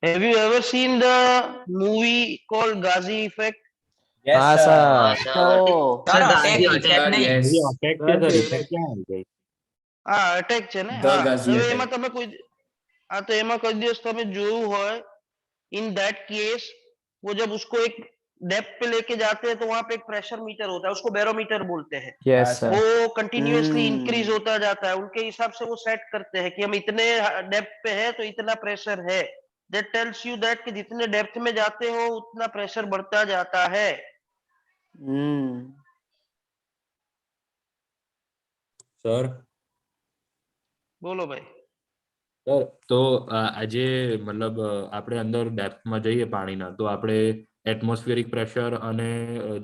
Speaker 1: Have you ever seen the movie called Ghazi Effect?
Speaker 2: Yes,
Speaker 6: હા
Speaker 2: sir.
Speaker 6: Sir.
Speaker 4: No.
Speaker 7: Sir,
Speaker 9: Ghazi
Speaker 7: attack
Speaker 2: Sir,
Speaker 7: નહીં.
Speaker 2: yes.
Speaker 1: હા attack છે ને
Speaker 2: The
Speaker 1: હા
Speaker 2: Ghazi
Speaker 1: હવે
Speaker 2: attack.
Speaker 1: એમાં તમે કોઈ હા તો એમાં કોઈ દિવસ તમે જોયું હોય इन दैट केस वो जब उसको एक डेप्थ पे लेके जाते हैं तो वहां पे एक प्रेशर मीटर होता है उसको बैरोमीटर बोलते हैं
Speaker 6: યસ
Speaker 2: હા,
Speaker 6: સર.
Speaker 1: वो कंटिन्यूअसली
Speaker 4: हम्म।
Speaker 1: इंक्रीज होता जाता है उनके हिसाब से वो सेट करते हैं कि हम इतने डेप्थ पे है तो इतना प्रेशर है दैट टेल्स यू दैट कि जितने डेप्थ में जाते हो उतना प्रेशर बढ़ता जाता है
Speaker 5: સર
Speaker 1: बोलो भाई
Speaker 5: સર તો આજે મતલબ આપણે અંદર ડેપ્થમાં જઈએ પાણીના તો આપણે એટમોસ્ફિયરિક પ્રેશર અને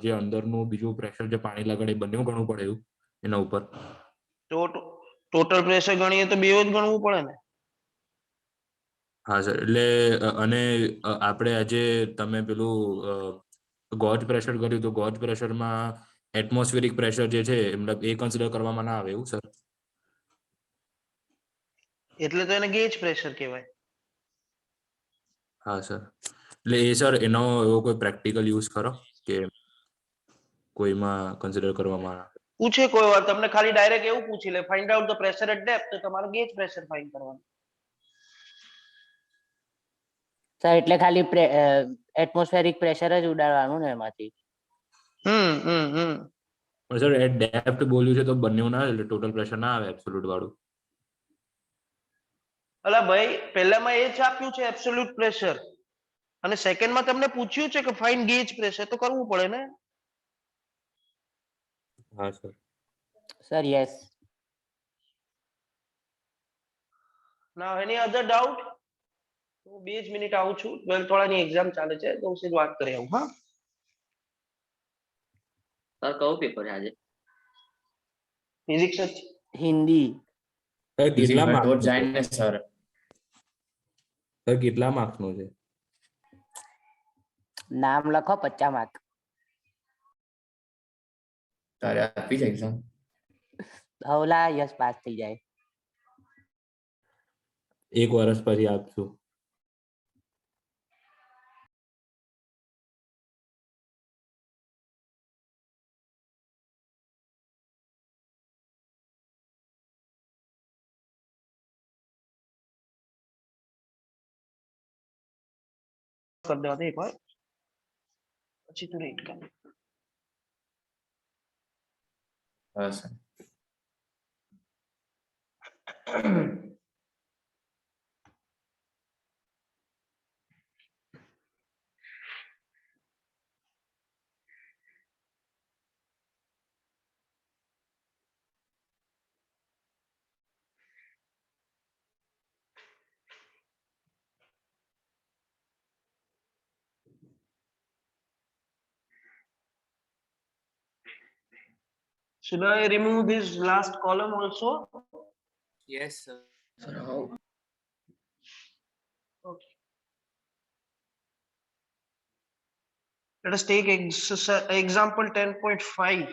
Speaker 5: જે અંદરનું બીજું પ્રેશર જે પાણી લાગે એ બંને ગણવું પડે એવું એના ઉપર?
Speaker 1: तो टोटल प्रेशर गणिए तो बेव ज गणવું પડે ને
Speaker 5: હા સર એટલે અને આપણે આજે તમે પેલું ગોજ પ્રેશર કર્યું તો ગોજ પ્રેશરમાં એટમોસ્ફિયરિક પ્રેશર જે છે મતલબ એ કન્સિડર કરવામાં ના આવે એવું સર?
Speaker 1: એટલે તો એને ગેજ પ્રેશર કહેવાય
Speaker 5: હા સર એટલે એ સર એનો એવો કોઈ પ્રેક્ટિકલ યુઝ ખરો કે કોઈમાં કન્સિડર કરવામાં આવે?
Speaker 1: પૂછે કોઈ વાર તમને ખાલી ડાયરેક્ટ એવું પૂછી લે find out the pressure at depth તો તમારે ગેજ પ્રેશર ફાઇન્ડ કરવાનું
Speaker 4: સર એટલે ખાલી એટમોસ્ફેરિક પ્રેશર જ ઉડાડવાનું ને એમાંથી?
Speaker 1: હમ
Speaker 5: પણ સર એ ડેપ્થ બોલ્યું છે તો બંને ના એટલે ટોટલ પ્રેશર ના આવે એબ્સોલ્યુટ વાળું?
Speaker 1: અલા ભાઈ પહેલામાં એ જ આપ્યું છે એબ્સોલ્યુટ પ્રેશર અને સેકન્ડમાં તમને પૂછ્યું છે કે ફાઇન્ડ ગેજ પ્રેશર તો કરવું પડે ને
Speaker 5: હા સર.
Speaker 4: Sir, yes.
Speaker 1: નાउ એની અધર ડાઉટ હું 2 જ મિનિટ આવું છું 12th વાળાની એક્ઝામ ચાલે છે તો હું સીધું વાત કરી આવું હા
Speaker 9: સર કયું પેપર છે આજે?
Speaker 1: ફિઝિક્સ જ
Speaker 4: હિન્દી.
Speaker 5: સર કેટલા
Speaker 2: Physical
Speaker 5: માર્ક્સ
Speaker 2: towards જાય ને સર.
Speaker 5: સર કેટલા માર્ક્સનો છે?
Speaker 4: નામ લખો 50 માર્ક.
Speaker 2: તારે આપી છે એક્ઝામ?
Speaker 4: હવલા યસ પાસ થઈ જાય.
Speaker 5: એક વર્ષ પછી આપશું.
Speaker 1: कर देवा दे एक बार પછી તું રીડ કર
Speaker 2: હા sir.
Speaker 1: should I remove this last column also
Speaker 7: Yes, sir.
Speaker 1: okay let us take example 10.5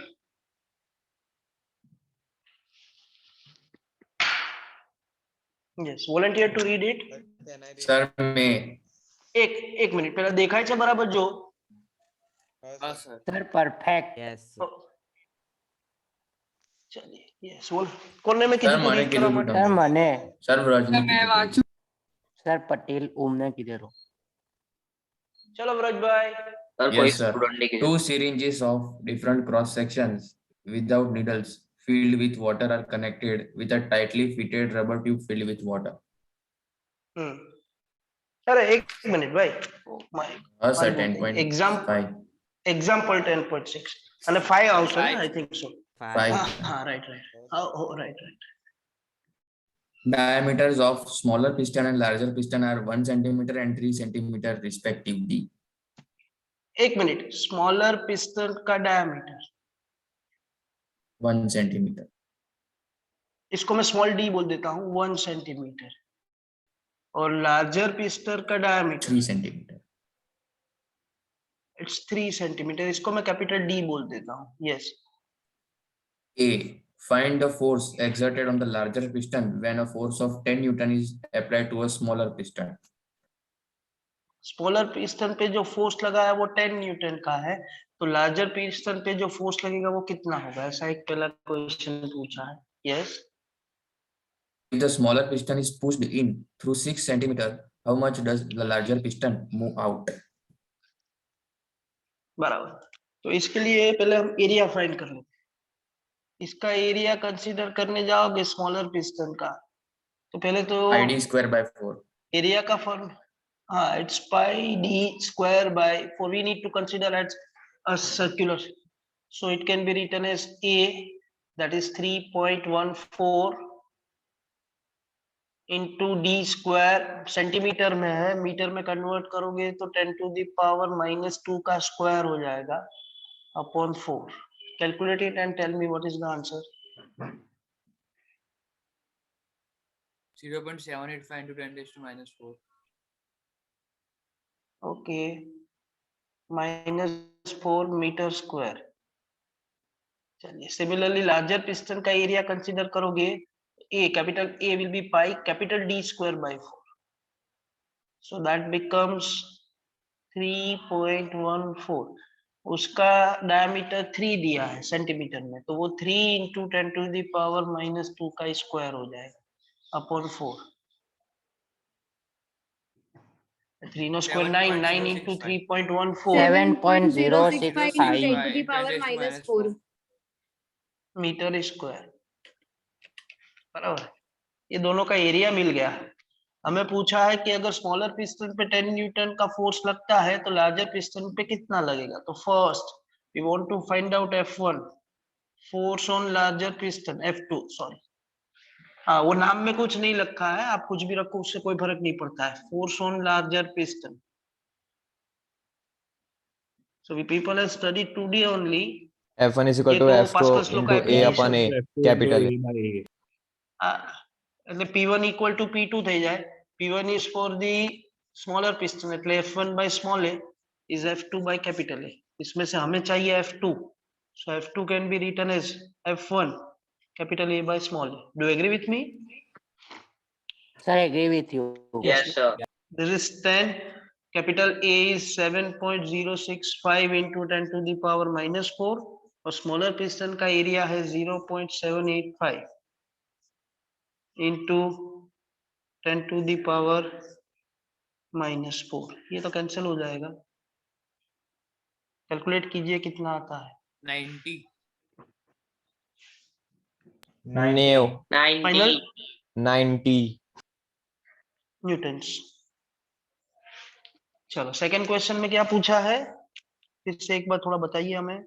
Speaker 1: yes volunteer to read it
Speaker 2: sir મેં
Speaker 1: એક મિનિટ પહેલા દેખાય છે બરાબર જો
Speaker 7: હા, sir.
Speaker 4: Sir, perfect.
Speaker 1: ચલિए yes બોલ કોને મેં
Speaker 2: સર
Speaker 1: કીધું તું
Speaker 2: મને
Speaker 1: read કરવા
Speaker 2: કીધું
Speaker 1: માટે
Speaker 2: હતું
Speaker 4: સર, મને.
Speaker 2: સર વ્રજને કીધું હતું.
Speaker 4: સર, પટેલ ઓમને કીધેલું.
Speaker 1: ચલો વ્રજભાઈ
Speaker 9: સર
Speaker 2: Yes,
Speaker 9: કોઈ
Speaker 2: sir.
Speaker 9: સ્ટુડન્ટ ને કીધું
Speaker 2: Two syringes of different cross sections without needles filled with water are connected with a tightly fitted rubber tube filled with water.
Speaker 1: અરે એક મિનિટ ભાઈ
Speaker 2: હા સર
Speaker 1: મારી ભૂલ થઈ.
Speaker 2: 10.5.
Speaker 1: એક્ઝામ્પલ 10.6 અને 5 આવશે ને આઈ થિંક સો
Speaker 2: 5.
Speaker 1: હા right right right
Speaker 2: Diameters of smaller piston and larger piston are 1 centimeter and 3 centimeter respectively.
Speaker 1: एक मिनट, स्मॉलर पिस्टन का डायमीटर
Speaker 2: 1 centimeter.
Speaker 1: इसको मैं स्मॉल डी बोल देता हूँ, 1 सेंटीमीटर, और लार्जर पिस्टन का डायमीटर
Speaker 2: 3 centimeter.
Speaker 1: इट्स 3 सेंटीमीटर, इसको मैं कैपिटल डी बोल देता हूँ. Yes.
Speaker 2: A. Find the force exerted on the larger piston when a force of 10 Newton is applied to a smaller piston.
Speaker 1: Smaller piston पे जो force लगा है वो 10 न्यूटन का है, तो लार्जर पिस्टन पे जो फोर्स लगेगा वो कितना होगा, ऐसा एक पहला क्वेश्चन पूछा है. Yes.
Speaker 2: If the smaller piston is pushed in through 6 centimeter, how much does the larger piston move out?
Speaker 1: बराबर. तो इसके लिए पहले हम एरिया फाइंड कर लेते हैं. इसका एरिया कंसीडर करने जाओगे स्मॉलर पिस्टन का, तो पहले तो
Speaker 2: ID square by 4.
Speaker 1: एरिया का फॉर्म, हाँ, it's pi d square by 4. We need to consider as a circular, so it can be written as a, that is 3.14 into d स्क्वायर. Centimetre में है, metre में कन्वर्ट करोगे तो 10 to the power -2 का square हो जाएगा upon 4. Calculate it and tell me what is the answer.
Speaker 10: 0.785 into 10 raised to -4.
Speaker 1: Okay, -4 metre square. चलिए, सिमिलरली लार्जर पिस्टन का एरिया कंसीडर करोगे, a, capital A will be pi capital D square by 4, so that becomes 3.14. उसका diameter 3 दिया है centimetre में, तो वो 3 into 10 to the power -2 का स्क्वायर हो जाएगा upon 4. 3 no square 9, 9 into 3.14
Speaker 3: 7.065 into 10 to the
Speaker 10: 10
Speaker 3: power
Speaker 10: raised to
Speaker 3: -4.
Speaker 1: Metre square. बराबर. ये दोनों का एरिया मिल गया. हमें पूछा है कि अगर स्मॉलर पिस्टन पे 10 न्यूटन का फोर्स लगता है तो लार्जर पिस्टन पे कितना लगेगा. तो first we want to find out F1, force on larger piston. F2, sorry, हाँ, वो नाम में कुछ नहीं रखा है, आप कुछ भी रखो उससे कोई फर्क नहीं पड़ता है. Force on larger piston. So we people have studied 2D only.
Speaker 6: F1 is equal
Speaker 1: ये
Speaker 6: to
Speaker 1: तो
Speaker 6: F2
Speaker 1: पास्कल्स लॉ का
Speaker 6: into A upon A, capital A.
Speaker 1: એટલે P1 equal to P2 થઈ જાય. P1 is for the smaller piston, એટલે F1 by small a is F2 by capital A. इसमें से हमें चाहिए F2, so F2 can be written as F1 capital A by small a. Do you agree with me?
Speaker 4: Sir, I agree with you.
Speaker 9: Yes, sir.
Speaker 1: This is 10. Capital A is 7.065 into 10 to the power -4, और smaller piston का area है 0.785 into 10 to the power -4. ये तो cancel हो जाएगा. Calculate कीजिए कितना आता है.
Speaker 10: 90.
Speaker 6: 90
Speaker 1: फाइनल
Speaker 6: 90
Speaker 1: न्यूटन्स. चलो, सेकंड क्वेश्चन में क्या पूछा है, फिर से एक बार थोड़ा बताइए हमें.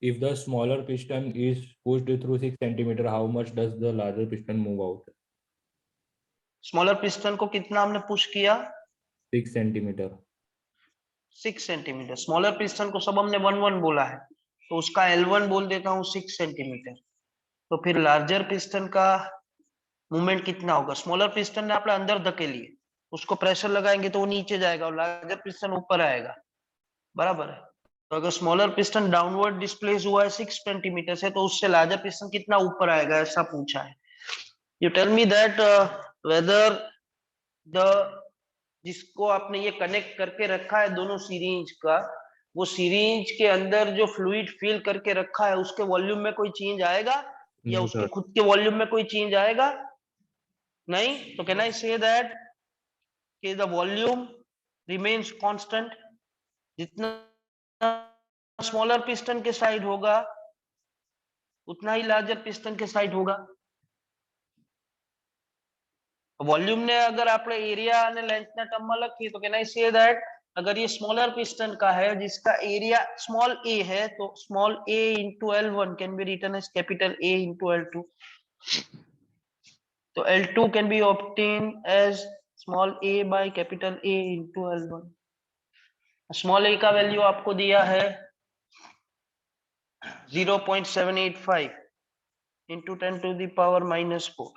Speaker 5: If the smaller piston is pushed through 6 centimeter, how much does the larger piston move out?
Speaker 1: Smaller piston को कितना हमने पुश किया,
Speaker 5: 6 centimeter.
Speaker 1: 6 सेंटीमीटर. स्मॉलर पिस्टन को सब हमने 1 बोला है, तो उसका L1 बोल देता हूँ 6 सेंटीमीटर. तो फिर लार्जर पिस्टन का मूवमेंट कितना होगा. स्मॉलर पिस्टन ने अपने अंदर धकेली है, उसको प्रेशर लगाएंगे तो वो नीचे जाएगा और लार्जर पिस्टन ऊपर आएगा. बराबर है. तो अगर स्मॉलर पिस्टन डाउनवर्ड डिस्प्लेस हुआ है 6 सेंटीमीटर से, तो उससे लार्जर पिस्टन कितना ऊपर आएगा, ऐसा पूछा है. You tell me that whether the, जिसको आपने ये कनेक्ट करके रखा है दोनों सीरीज का, वो सीरीज के अंदर जो फ्लूइड फिल करके रखा है उसके वॉल्यूम में कोई चेंज आएगा या
Speaker 5: No,
Speaker 1: उसके
Speaker 5: sir.
Speaker 1: खुद के वॉल्यूम में कोई चेंज आएगा नहीं. तो कैन आई से दैट कि द वॉल्यूम रिमेन्स कांस्टेंट. जितना स्मॉलर पिस्टन के साइड होगा उतना ही लार्जर पिस्टन के साइड होगा. वॉल्यूम ने अगर આપણે એરિયા અને લેન્થ ના ટર્મમાં લખીએ તો કેન આઈ સે ધેટ अगर ये स्मॉलर पिस्टन का है जिसका एरिया स्मॉल a है तो small a into L1 can be written as capital A into L2. तो L2 can be obtained as small a by capital A into L1. Small a का value आपको दिया है 0.785 into 10 to the power minus 4.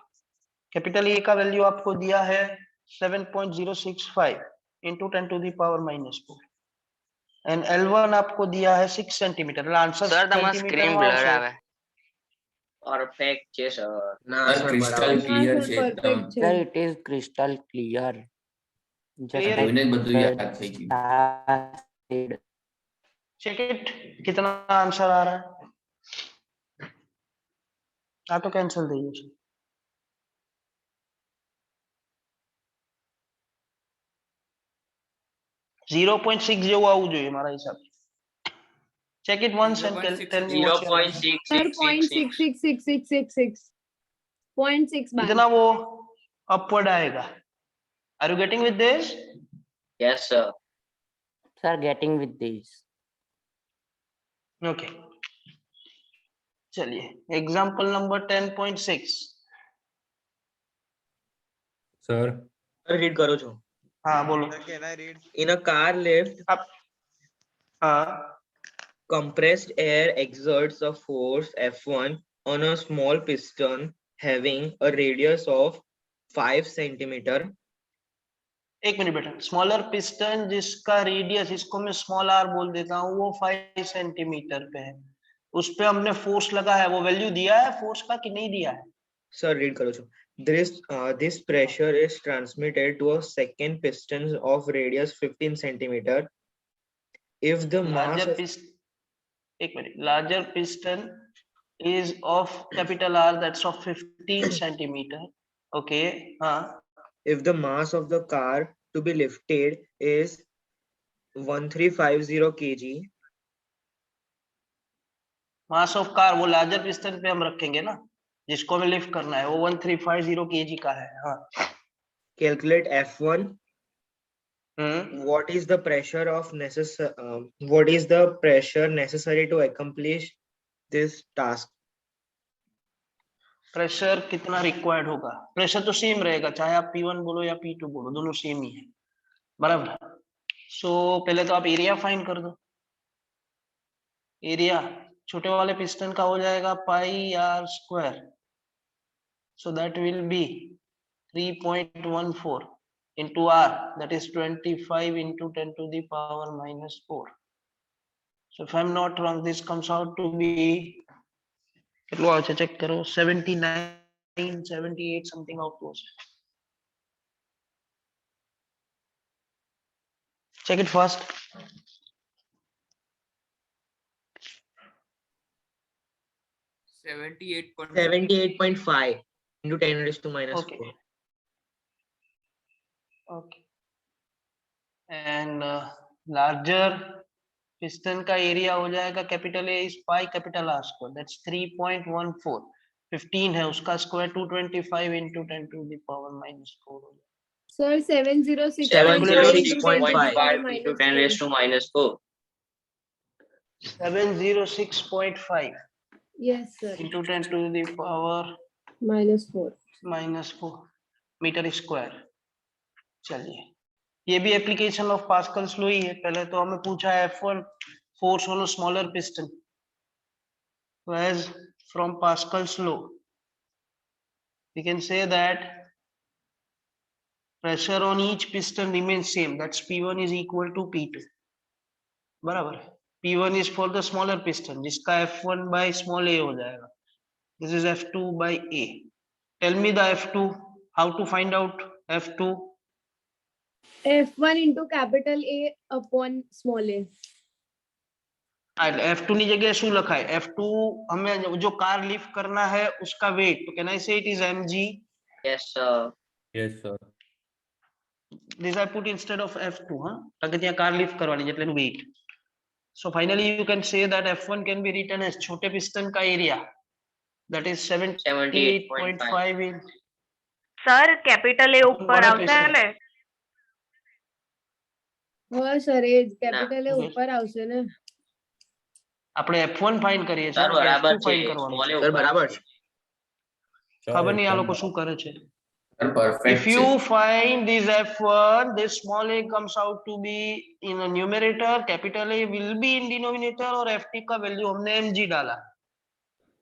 Speaker 1: Capital A का value आपको दिया है 7.065 into 10 to the power minus 4. And L1 आपको दिया है 6 सेंटीमीटर. आंसर
Speaker 11: સર તમારા સ્ક્રીન બ્લર આવે.
Speaker 9: Perfect છે sir.
Speaker 7: ના
Speaker 2: Sir,
Speaker 7: સર
Speaker 2: crystal
Speaker 7: બરાબર.
Speaker 2: clear
Speaker 3: sir,
Speaker 2: છે એકદમ.
Speaker 3: perfect છે.
Speaker 4: Sir, it is crystal clear.
Speaker 1: Clear है?
Speaker 2: જોઈને જ બધું યાદ થઈ ગયું.
Speaker 4: started.
Speaker 1: चेक इट कितना आंसर आ रहा है. આ તો કેન્સલ થઈ ગયું છે. 0.6 જેવું આવવું જોઈએ મારા હિસાબે. Check it once and tell me what's your answer.
Speaker 3: Sir,
Speaker 9: 0.6666.
Speaker 3: 0.666. 0.6 बार.
Speaker 1: कितना वो अपवर्ड आएगा. Are you getting with this?
Speaker 9: Yes sir.
Speaker 4: Sir, getting with this.
Speaker 1: Okay. चलिए एग्जांपल नंबर 10.6.
Speaker 5: સર
Speaker 7: રીડ કરો છો.
Speaker 1: हाँ बोलो.
Speaker 7: In a car lift,
Speaker 1: अब हाँ
Speaker 7: compressed air exerts a force F1 on a small piston having a radius of 5 centimeter.
Speaker 1: एक minute बेटा. Smaller piston जिसका रेडियस इसको मैं स्मॉल आर बोल देता हूँ वो 5 सेंटीमीटर पे है. उस पे हमने फोर्स लगा है. वो वैल्यू दिया है फोर्स का कि नहीं दिया है.
Speaker 7: Sir, read करो છો. This pressure is transmitted to a second piston of radius 15 centimeter. If the mass
Speaker 1: larger
Speaker 7: of,
Speaker 1: piston एक minute. Larger piston is of capital R that's of 15 centimeter. Okay. हाँ.
Speaker 7: if the mass of the car to be lifted is 1350 kg,
Speaker 1: mass of car वो larger piston पे हम रखेंगे ना जिसको हमें lift करना है. वो 1350 kg का है. हाँ.
Speaker 7: calculate F1. What is the pressure necessary to accomplish this task?
Speaker 1: Pressure कितना रिक्वायर्ड होगा. प्रेशर तो सेम रहेगा चाहे आप P1 बोलो या P2 बोलो दोनों सेम ही है. बराबर. सो पहले तो आप एरिया फाइंड कर दो. एरिया छोटे वाले पिस्टन का हो जाएगा pi r square. So that will be 3.14 into r that is 25 into 10 to the power minus 4. So if I'm not wrong this comes out to be કેટલું આવે છે ચેક કરો. 79 78 something out those. Check it first.
Speaker 7: 78.5 into 10 raised to minus
Speaker 1: Okay.
Speaker 7: 4.
Speaker 1: Okay. And larger piston का area हो जाएगा capital A is pi capital R square. That's 3.14. 15 है उसका square 225 into 10 to the power minus 4 हो जाएगा.
Speaker 3: Sir, 706.
Speaker 9: 706.5 into 10 raised to minus 4.
Speaker 1: 706.5
Speaker 3: Yes, sir.
Speaker 1: into 10 to the power
Speaker 3: -4.
Speaker 1: -4 metre square. चलिए ये भी एप्लीकेशन ऑफ पास्कल्स लॉ ही है. पहले तो हमें पूछा है F1 force on a smaller piston. So as from Pascal's law we can say that pressure on each piston remains same. That's P1 is equal to P2. बराबर है. P1 is for the smaller piston जिसका F1 by small a हो जाएगा. This is F2 by a. Tell me the F2. How to find out F2?
Speaker 3: F1 into capital A upon small a.
Speaker 1: F2 ની જગ્યાએ શું લખાય. F2 हमें जो car lift करना है उसका वेट. तो can I say it is mg?
Speaker 9: Yes sir.
Speaker 5: Yes sir.
Speaker 1: This I put instead of F2. हाँ કારણ કે ત્યાં કાર लिफ्ट કરવાની છે એટલે એનું weight. So finally you can say that F1 can be written as छोटे piston का area that is 78.5 in
Speaker 12: sir capital એ ઉપર
Speaker 1: બड़ा
Speaker 12: આવશે
Speaker 1: piston.
Speaker 12: ને
Speaker 3: હા સર એ કેપિટલ એ
Speaker 1: ના.
Speaker 3: ઉપર આવશે ને.
Speaker 1: આપણે F1 ફાઇન્ડ કરીએ
Speaker 9: સર
Speaker 1: સર
Speaker 9: બરાબર
Speaker 1: F2
Speaker 9: છે
Speaker 1: ફાઇન્ડ કરવાનું
Speaker 9: સ્મોલ
Speaker 1: છે.
Speaker 9: એ
Speaker 8: સર
Speaker 9: ઉપર
Speaker 8: બરાબર
Speaker 9: આવશે.
Speaker 8: છે
Speaker 1: ખબર નહીં આ લોકો શું કરે છે.
Speaker 2: Sir, perfect
Speaker 1: If you find this F1, this small a comes out to be in a numerator, capital A will be in denominator और FT का वैल्यू हमने mg डाला.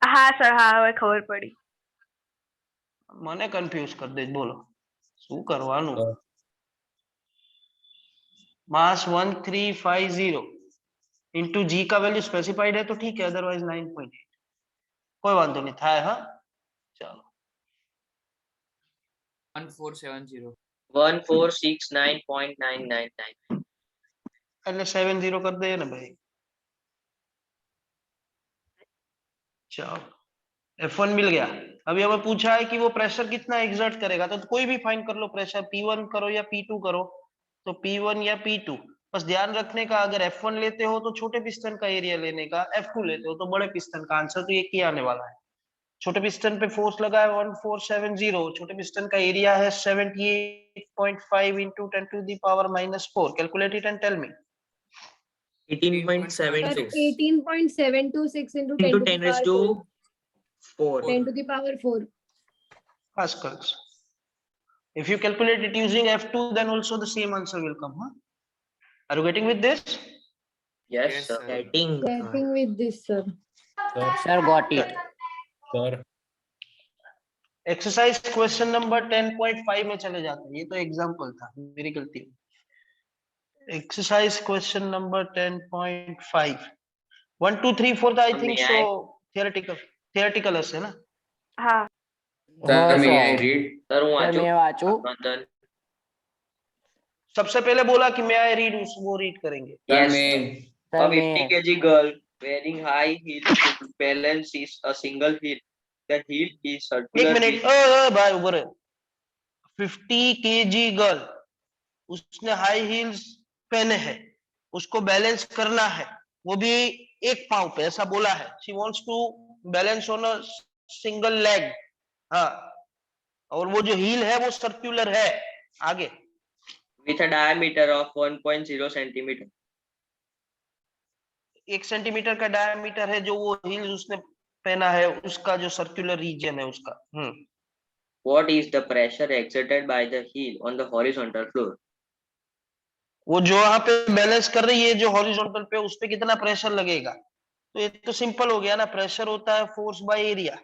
Speaker 12: હા સર હા હવે ખબર પડી.
Speaker 1: મને કન્ફ્યુઝ કરી દે બોલો શું કરવાનું. मास 1350 इंटू जी का वैल्यू स्पेसिफाइड है तो ठीक है अदरवाइज 9.8 कोई वांधो नहीं था हाँ चलो
Speaker 10: 1470.
Speaker 9: 1469.999.
Speaker 1: એટલે 70 कर दे ना भाई. चलो F1 मिल गया. अभी हमें पूछा है कि वो प्रेशर कितना एग्जर्ट करेगा तो कोई भी फाइंड कर लो प्रेशर P1 करो या P2 करो तो P1 या P2. बस ध्यान रखने का अगर F1 लेते हो तो छोटे पिस्टन का एरिया लेने का, F2 लेते हो तो बड़े पिस्टन का. आंसर तो एक ही आने वाला है. छोटे पिस्टन पे फोर्स लगा है 1470. छोटे पिस्टन का एरिया है 78.5 into 10 to the power -4. Calculate it and tell me.
Speaker 7: 18.76
Speaker 3: 18.726 into 10
Speaker 7: into
Speaker 3: to the
Speaker 7: 10 raised
Speaker 3: power
Speaker 7: to 4.
Speaker 3: 10 to the power 4.
Speaker 1: Pascals. If you calculate it using F2, then also the same answer will come. Huh? Are you getting with this?
Speaker 9: Yes,
Speaker 10: Yes,
Speaker 9: sir.
Speaker 10: sir.
Speaker 7: Getting
Speaker 3: Getting with this sir.
Speaker 4: Sir, got it.
Speaker 5: Sir
Speaker 1: exercise question number 10.5 में चले जाते हैं. ये तो example था, मेरी गलती. Exercise question number 10.5 1 2 3 4 I think
Speaker 9: May
Speaker 1: so
Speaker 9: I?
Speaker 1: Theoretical હશે ને.
Speaker 12: હા
Speaker 2: Sir,
Speaker 4: हो
Speaker 2: may I
Speaker 4: sir.
Speaker 2: read?
Speaker 9: Sir હું
Speaker 4: સર
Speaker 9: વાંચું
Speaker 4: मैं वाचू.
Speaker 9: Abandon.
Speaker 1: सबसे पहले बोला कि मैं आई रीड वो रीड करेंगे.
Speaker 2: Sir,
Speaker 9: Yes,
Speaker 2: may
Speaker 4: sir
Speaker 9: A 50
Speaker 4: मैं
Speaker 9: kg girl wearing high heels to balance is a single heel. The heel is
Speaker 1: एक
Speaker 9: circular.
Speaker 1: मिनट भाई ऊपर 50 केजी गर्ल उसने हाई हील्स पहने हैं उसको बैलेंस करना है वो भी एक पांव पे ऐसा बोला है. She wants to balance on a single leg. हाँ और वो जो हील है वो सर्कुलर है. आगे
Speaker 9: With a diameter of 1.0 centimeter.
Speaker 1: 1 centimetre का डायमीटर है जो वो हील उसने पहना है उसका जो सर्कुलर रीजन है उसका.
Speaker 9: What is the pressure exerted by the heel on the horizontal floor?
Speaker 1: वो जो वहां पे बैलेंस कर रही है जो हॉरिजॉन्टल पे उस पे कितना प्रेशर लगेगा. तो ये तो सिंपल हो गया ना. प्रेशर होता है force by area.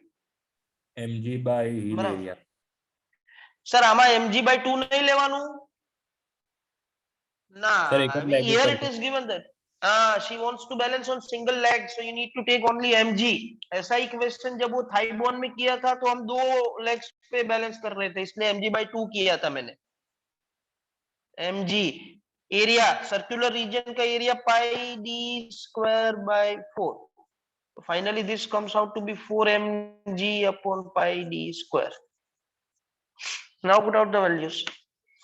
Speaker 5: mg by hill
Speaker 1: બરાબર.
Speaker 5: area.
Speaker 1: સર આમાં mg/2 નહીં લેવાનું ના.
Speaker 5: Sir, એક જ leg
Speaker 1: Here
Speaker 5: ઉપર
Speaker 1: it
Speaker 5: છે.
Speaker 1: is given that she wants to balance on single leg so you need to take only mg. ऐसा ही क्वेश्चन जब वो थाई बोन में किया था तो हम दो लेग्स पे बैलेंस कर रहे थे इसलिए mg/2 किया था मैंने. mg एरिया सर्कुलर रीजन का area πd²/4. Finally this comes out to be 4 mg/πd². Now put out the values.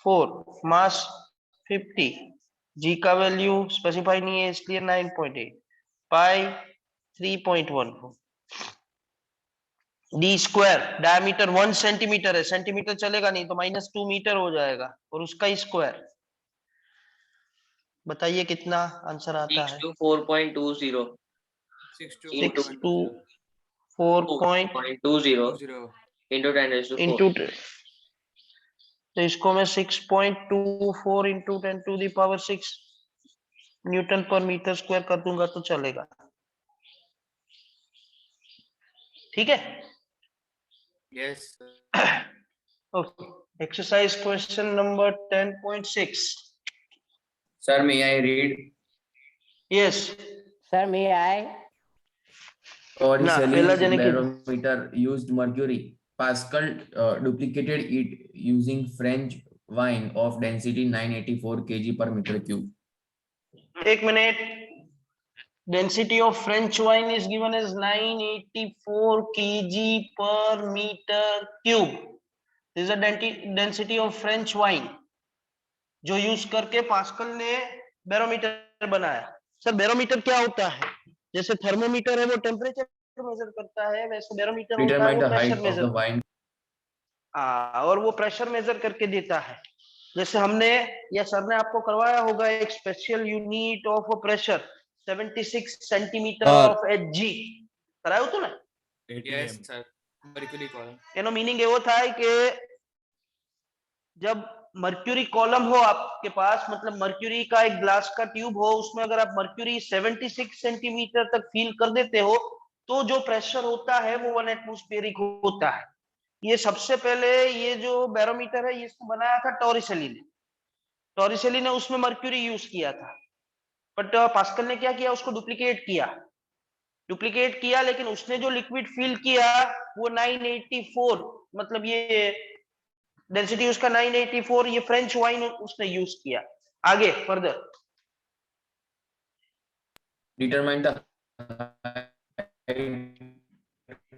Speaker 1: 4 mass 50 g का वैल्यू स्पेसिफाई नहीं है इसलिए 9.8 पाई 3.14 डी स्क्वायर डायमीटर 1 सेंटीमीटर है. सेंटीमीटर चलेगा नहीं तो -2 मीटर हो जाएगा और उसका स्क्वायर. बताइए कितना आंसर आता
Speaker 9: 6
Speaker 1: है.
Speaker 9: to 4.20
Speaker 10: 6 to
Speaker 1: 6
Speaker 10: 4.20.
Speaker 1: to 4.20
Speaker 9: into 10 raised to 4.
Speaker 1: Into तो इसको मैं 6.24 into 10 to the power 6 Newton पर मीटर स्क्वायर कर दूंगा तो चलेगा. ठीक है.
Speaker 10: Yes, sir.
Speaker 1: Okay exercise question number 10.6.
Speaker 2: Sir, may I read?
Speaker 1: Yes
Speaker 4: Sir, may I?
Speaker 1: पहला जने की
Speaker 2: barometer used mercury. Pascal duplicated it using French wine of density 984 kg per meter cube.
Speaker 1: एक मिनट. Density of French wine is given as 984 kg per meter cube. This is a density of French wine जो use करके Pascal ने barometer बनाया. Sir barometer क्या होता है. जैसे थर्मोमीटर है वो टेम्परेचर मेजर करता है वैसे बैरोमीटर होता है
Speaker 2: Determine
Speaker 1: वो
Speaker 2: the height
Speaker 1: pressure
Speaker 2: of
Speaker 1: measure
Speaker 2: the wine.
Speaker 1: और वो प्रेशर मेजर करके देता है. जैसे हमने या सर ने आपको करवाया होगा एक special unit of pressure 76 centimetre of Hg કરાયું હતું ને?
Speaker 10: Yes, sir. Mercury column.
Speaker 1: એનો मीनिंग એવો થાય કે जब मर्क्यूरी कॉलम हो आपके पास, मतलब मर्क्यूरी का एक ग्लास का ट्यूब हो, उसमें अगर आप मर्क्यूरी 76 सेंटीमीटर तक फील कर देते हो तो जो प्रेशर होता है वो 1 एटमॉस्फेरिक होता है। ये सबसे पहले ये जो बैरोमीटर है इसको बनाया था टॉरिसेली ने। टॉरिसेली ने उसमें मर्क्यूरी यूज किया था, बट पास्कल ने क्या किया, उसको डुप्लीकेट किया, लेकिन उसने जो लिक्विड फील किया वो 984, मतलब ये डेंसिटी उसका 984, ये फ्रेंच वाइन उसने यूज किया। आगे further
Speaker 2: Determine the height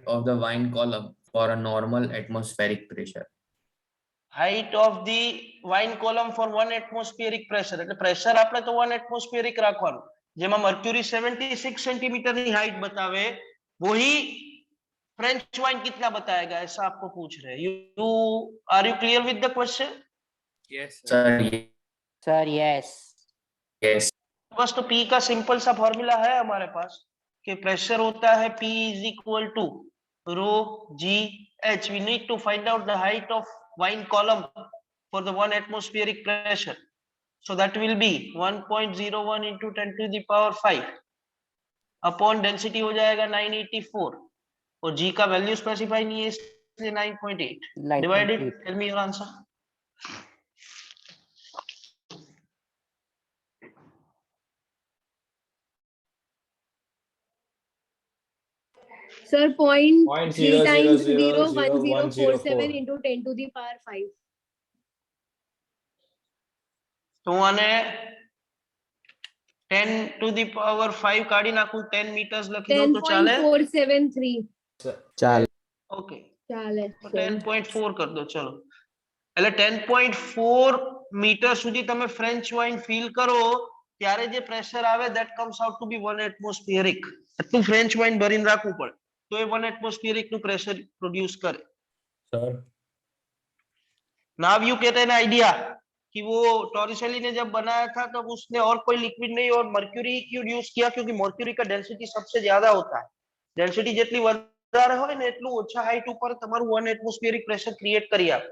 Speaker 2: of the wine column for a normal atmospheric pressure.
Speaker 1: Height of the wine column for 1 atmospheric pressure, એટલે પ્રેશર આપણે તો 1 એટમોસ્ફિયરિક રાખવાનું, જેમાં મર્ક્યુરી 76 સેન્ટીમીટર ની હાइट बतावे, वही फ्रेंच वाइन कितना बताएगा, ऐसा आपको पूछ रहे हैं। You are you clear with the question?
Speaker 10: Yes, sir.
Speaker 2: Sir,
Speaker 4: Sir, yes.
Speaker 2: yes.
Speaker 1: बस तो P का सिंपल सा फॉर्मूला है हमारे पास कि प्रेशर होता है P is equal to rho g h. We need to find out the height of wine column for the 1 atmospheric pressure, so that will be 1.01 into 10 to the power 5 upon density हो जाएगा 984, और G का value specify नहीं है इसलिए 9.8 divided. Tell me your answer.
Speaker 3: Sir, 0.3
Speaker 8: 0.0000104.
Speaker 3: times 0.1047 into 10 to the power 5.
Speaker 1: તો આને 10 to the power 5 કાઢી નાખું, 10 meters લખી દો તો ચાલે?
Speaker 3: 10.473.
Speaker 6: ચાલે.
Speaker 1: ઓકે,
Speaker 3: ચાલે
Speaker 1: તો
Speaker 3: sir.
Speaker 1: 10.4 कर दो चलो। એટલે 10.4 મીટર સુધી તમે ફ્રેન્ચ વાઇન ફીલ કરો ત્યારે જે પ્રેશર આવે that comes out to be 1 atmospheric. એટલું ફ્રેન્ચ વાઇન ભરીને રાખવું પડે તો એ 1 atmospheric નું પ્રેશર પ્રોડ્યુસ કરે।
Speaker 5: Sir
Speaker 1: now you get an idea कि वो टॉरिसेली ने जब बनाया था तब उसने और कोई लिक्विड नहीं और मर्क्यूरी क्यों यूज किया, क्योंकि मर्क्यूरी का डेंसिटी सबसे ज्यादा होता है। डेंसिटी જેટલી વધારે હોય ને એટલું ઓછા હાઈટ ઉપર તમારું 1 એટમોસ્ફિયરિક પ્રેશર ક્રિએટ કરી આપે।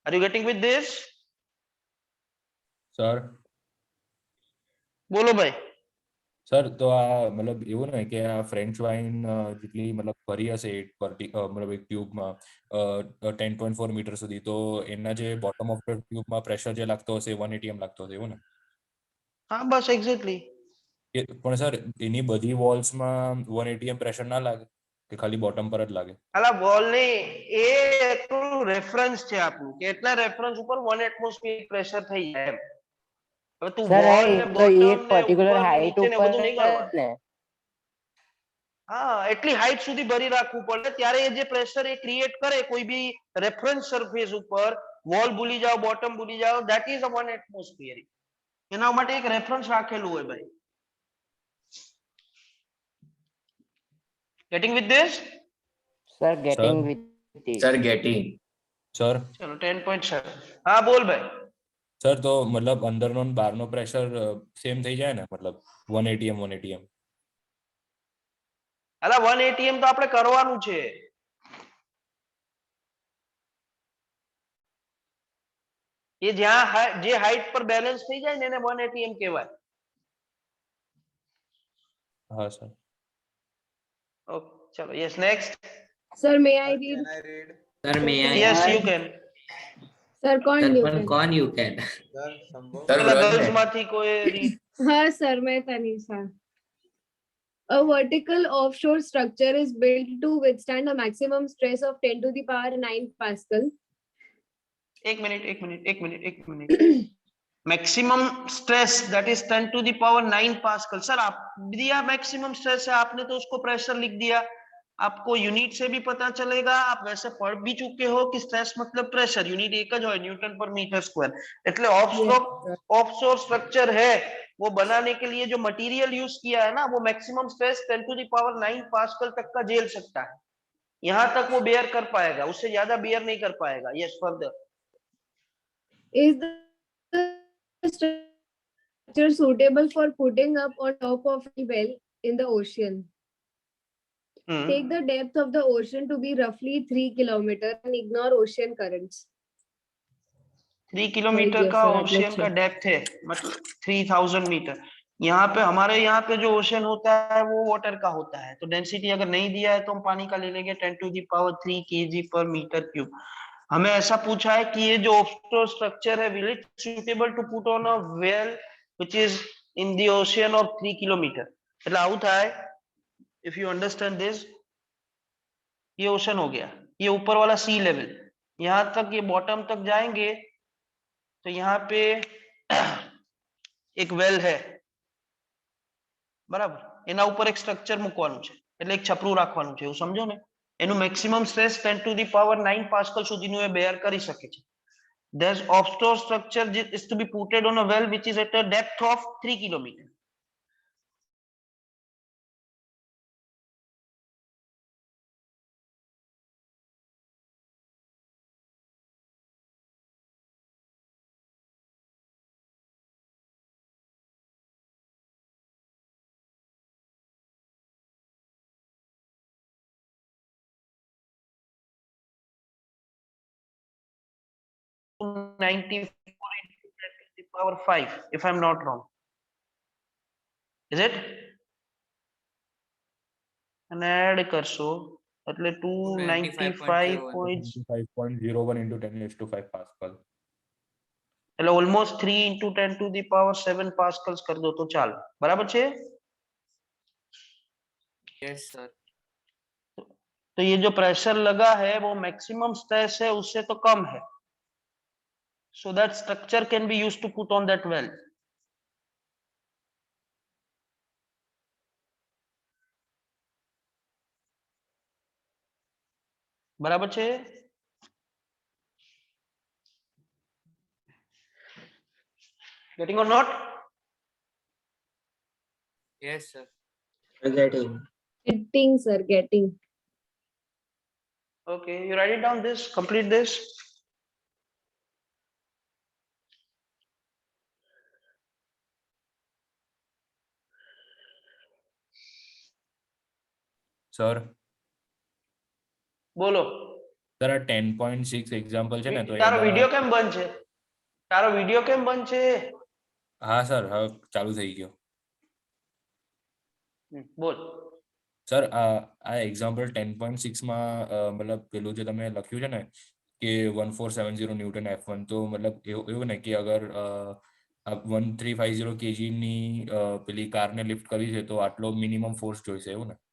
Speaker 1: Are you getting with this?
Speaker 5: Sir
Speaker 1: બોલો ભાઈ।
Speaker 5: સર તો આ મતલબ એવું ને કે આ ફ્રેન્ચ વાઇન જેટલી મતલબ ભરી હશે મતલબ એક ટ્યુબમાં 10.4 મીટર સુધી, તો એના જે બોટમ ઓફ ધ ટ્યુબમાં પ્રેશર જે લાગતો હશે 1 atm લાગતો હશે એવું ને?
Speaker 1: હા બસ એક્ઝેક્ટલી।
Speaker 5: પણ સર એની બધી વોલ્સમાં 1 atm પ્રેશર ના લાગે કે ખાલી બોટમ પર જ લાગે?
Speaker 1: અલા વોલ ને એ એટલું રેફરન્સ છે આપણું કે એટલા રેફરન્સ ઉપર 1 એટમોસ્ફિયરિક પ્રેશર થઈ જાય એમ। હવે તું
Speaker 4: Sir,
Speaker 1: વોલ ને
Speaker 4: તો
Speaker 1: બોટમ
Speaker 4: એક
Speaker 1: ને
Speaker 4: પર્ટિક્યુલર
Speaker 1: ઉપર
Speaker 4: હાઈટ
Speaker 1: નીચે ને
Speaker 4: ઉપર
Speaker 1: બધું નહીં કરવાનું।
Speaker 4: ને
Speaker 1: હા એટલી હાઈટ સુધી ભરી રાખવું પડે ત્યારે એ જે પ્રેશર એ ક્રિએટ કરે કોઈ બી રેફરન્સ સરફેસ ઉપર, વોલ ભૂલી જાઓ, બોટમ ભૂલી જાઓ, ધેટ ઇઝ અ 1 એટમોસ્ફિયરિક। એના માટે એક રેફરન્સ રાખેલું હોય ભાઈ। Getting with this?
Speaker 4: sir getting with it.
Speaker 2: Sir, getting.
Speaker 5: Sir
Speaker 1: ચલો 10.7। હા બોલ ભાઈ।
Speaker 5: સર તો મતલબ અંદરનો ને બહારનો પ્રેશર સેમ થઈ જાય ને, મતલબ 1 atm 1 atm?
Speaker 1: અલા 1 atm તો આપણે કરવાનું છે। એ જ્યાં જે હાઈટ પર બેલેન્સ થઈ જાય ને એને 1 atm કહેવાય।
Speaker 5: હા સર।
Speaker 1: ઓકે ચલો yes next.
Speaker 3: Sir, may I read?
Speaker 9: Sir, may I?
Speaker 1: Yes you can.
Speaker 3: Sir,
Speaker 9: Sir,
Speaker 3: you
Speaker 9: પણ
Speaker 3: can.
Speaker 9: કોણ you can?
Speaker 2: Sir,
Speaker 1: પેલા
Speaker 2: Vraj
Speaker 1: ગર્લ્સ
Speaker 2: ne.
Speaker 1: માંથી કોઈ read?
Speaker 3: हाँ sir, मैं Tanisha. A vertical offshore structure is built to withstand a maximum stress of 10 to the power 9 Pascal.
Speaker 1: एक मिनट। Maximum stress that is 10 to the power 9 pascal. Sir आप दिया maximum stress है, आपने तो उसको प्रेशर लिख दिया, आपको यूनिट से भी पता चलेगा, आप वैसे पढ़ भी चुके हो कि स्ट्रेस मतलब प्रेशर, यूनिट एक ज होय न्यूटन पर मीटर स्क्वायर। એટલે ऑफशोर स्ट्रक्चर है वो बनाने के लिए जो मटेरियल यूज किया है ना वो maximum stress 10 to the power 9 pascal तक का झेल सकता है। यहां तक वो बेयर कर पाएगा, उससे ज्यादा बेयर नहीं कर पाएगा। Yes further.
Speaker 3: Is the structure suitable for putting up on top of a well in the ocean? Take the depth of the ocean to be roughly 3 kilometers and ignore ocean currents.
Speaker 1: 3 kilometre का ocean का depth है, मतलब 3000 metre. यहाँ पे हमारे यहाँ पे जो ओशन होता है वो वाटर का होता है, तो डेंसिटी अगर नहीं दिया है तो हम पानी का ले लेंगे 10 to the power 3 kg per metre cube. हमें ऐसा पूछा है कि ये जो ऑफशोर स्ट्रक्चर है will it suitable to put on a well which is in the ocean of 3 kilometre. એટલે આવું થાય, इफ यू अंडरस्टैंड दिस, ये ओशन हो गया, ये ऊपर वाला सी लेवल, यहाँ तक ये बॉटम तक जाएंगे तो यहाँ पे एक વેલ है, બરાબર, એના ઉપર એક સ્ટ્રક્ચર મૂકવાનું છે, એટલે એક છપરું રાખવાનું છે, એવું સમજો ને। એનું maximum stress 10 to the power 9 pascal સુધીનું એ બેર કરી શકે છે। There's offshore structure is to be putted on a well which is at a depth of 3 kilometers. To 94 into 10 to the power 5, if I'm not wrong. Is it? And add કરશો એટલે 295.
Speaker 5: 5.01 into 10⁵ pascal,
Speaker 1: એટલે almost 3 into 10 to the power 7 pascals कर दो तो ચાલે, બરાબર છે।
Speaker 10: Yes, sir.
Speaker 1: तो ये जो प्रेशर लगा है वो मैक्सिमम स्ट्रेस है उससे तो कम है, so that structure can be used to put on that well. બરાબર છે। Getting or not?
Speaker 10: Yes, sir.
Speaker 9: Getting.
Speaker 3: Getting, sir, getting.
Speaker 1: Okay, you write it down this, complete this.
Speaker 5: Sir
Speaker 1: બોલો।
Speaker 5: Sir આ 10.6 example છે ને, તો
Speaker 1: તારો
Speaker 5: એમાં
Speaker 1: video કેમ બંધ છે? તારો વિડિયો કેમ બંધ છે?
Speaker 5: હા સર, હવે ચાલુ થઈ ગયો।
Speaker 1: બોલ।
Speaker 5: સર આ એક્ઝામ્પલ 10.6 માં મતલબ પેલું જે તમે લખ્યું છે ને કે 1470 ન્યૂટન F1, તો મતલબ એવું ને કે અગર 1350 kg ની પેલી કારને લિફ્ટ કરવી છે તો આટલો મિનિમમ ફોર્સ જોઈશે, એવું ને?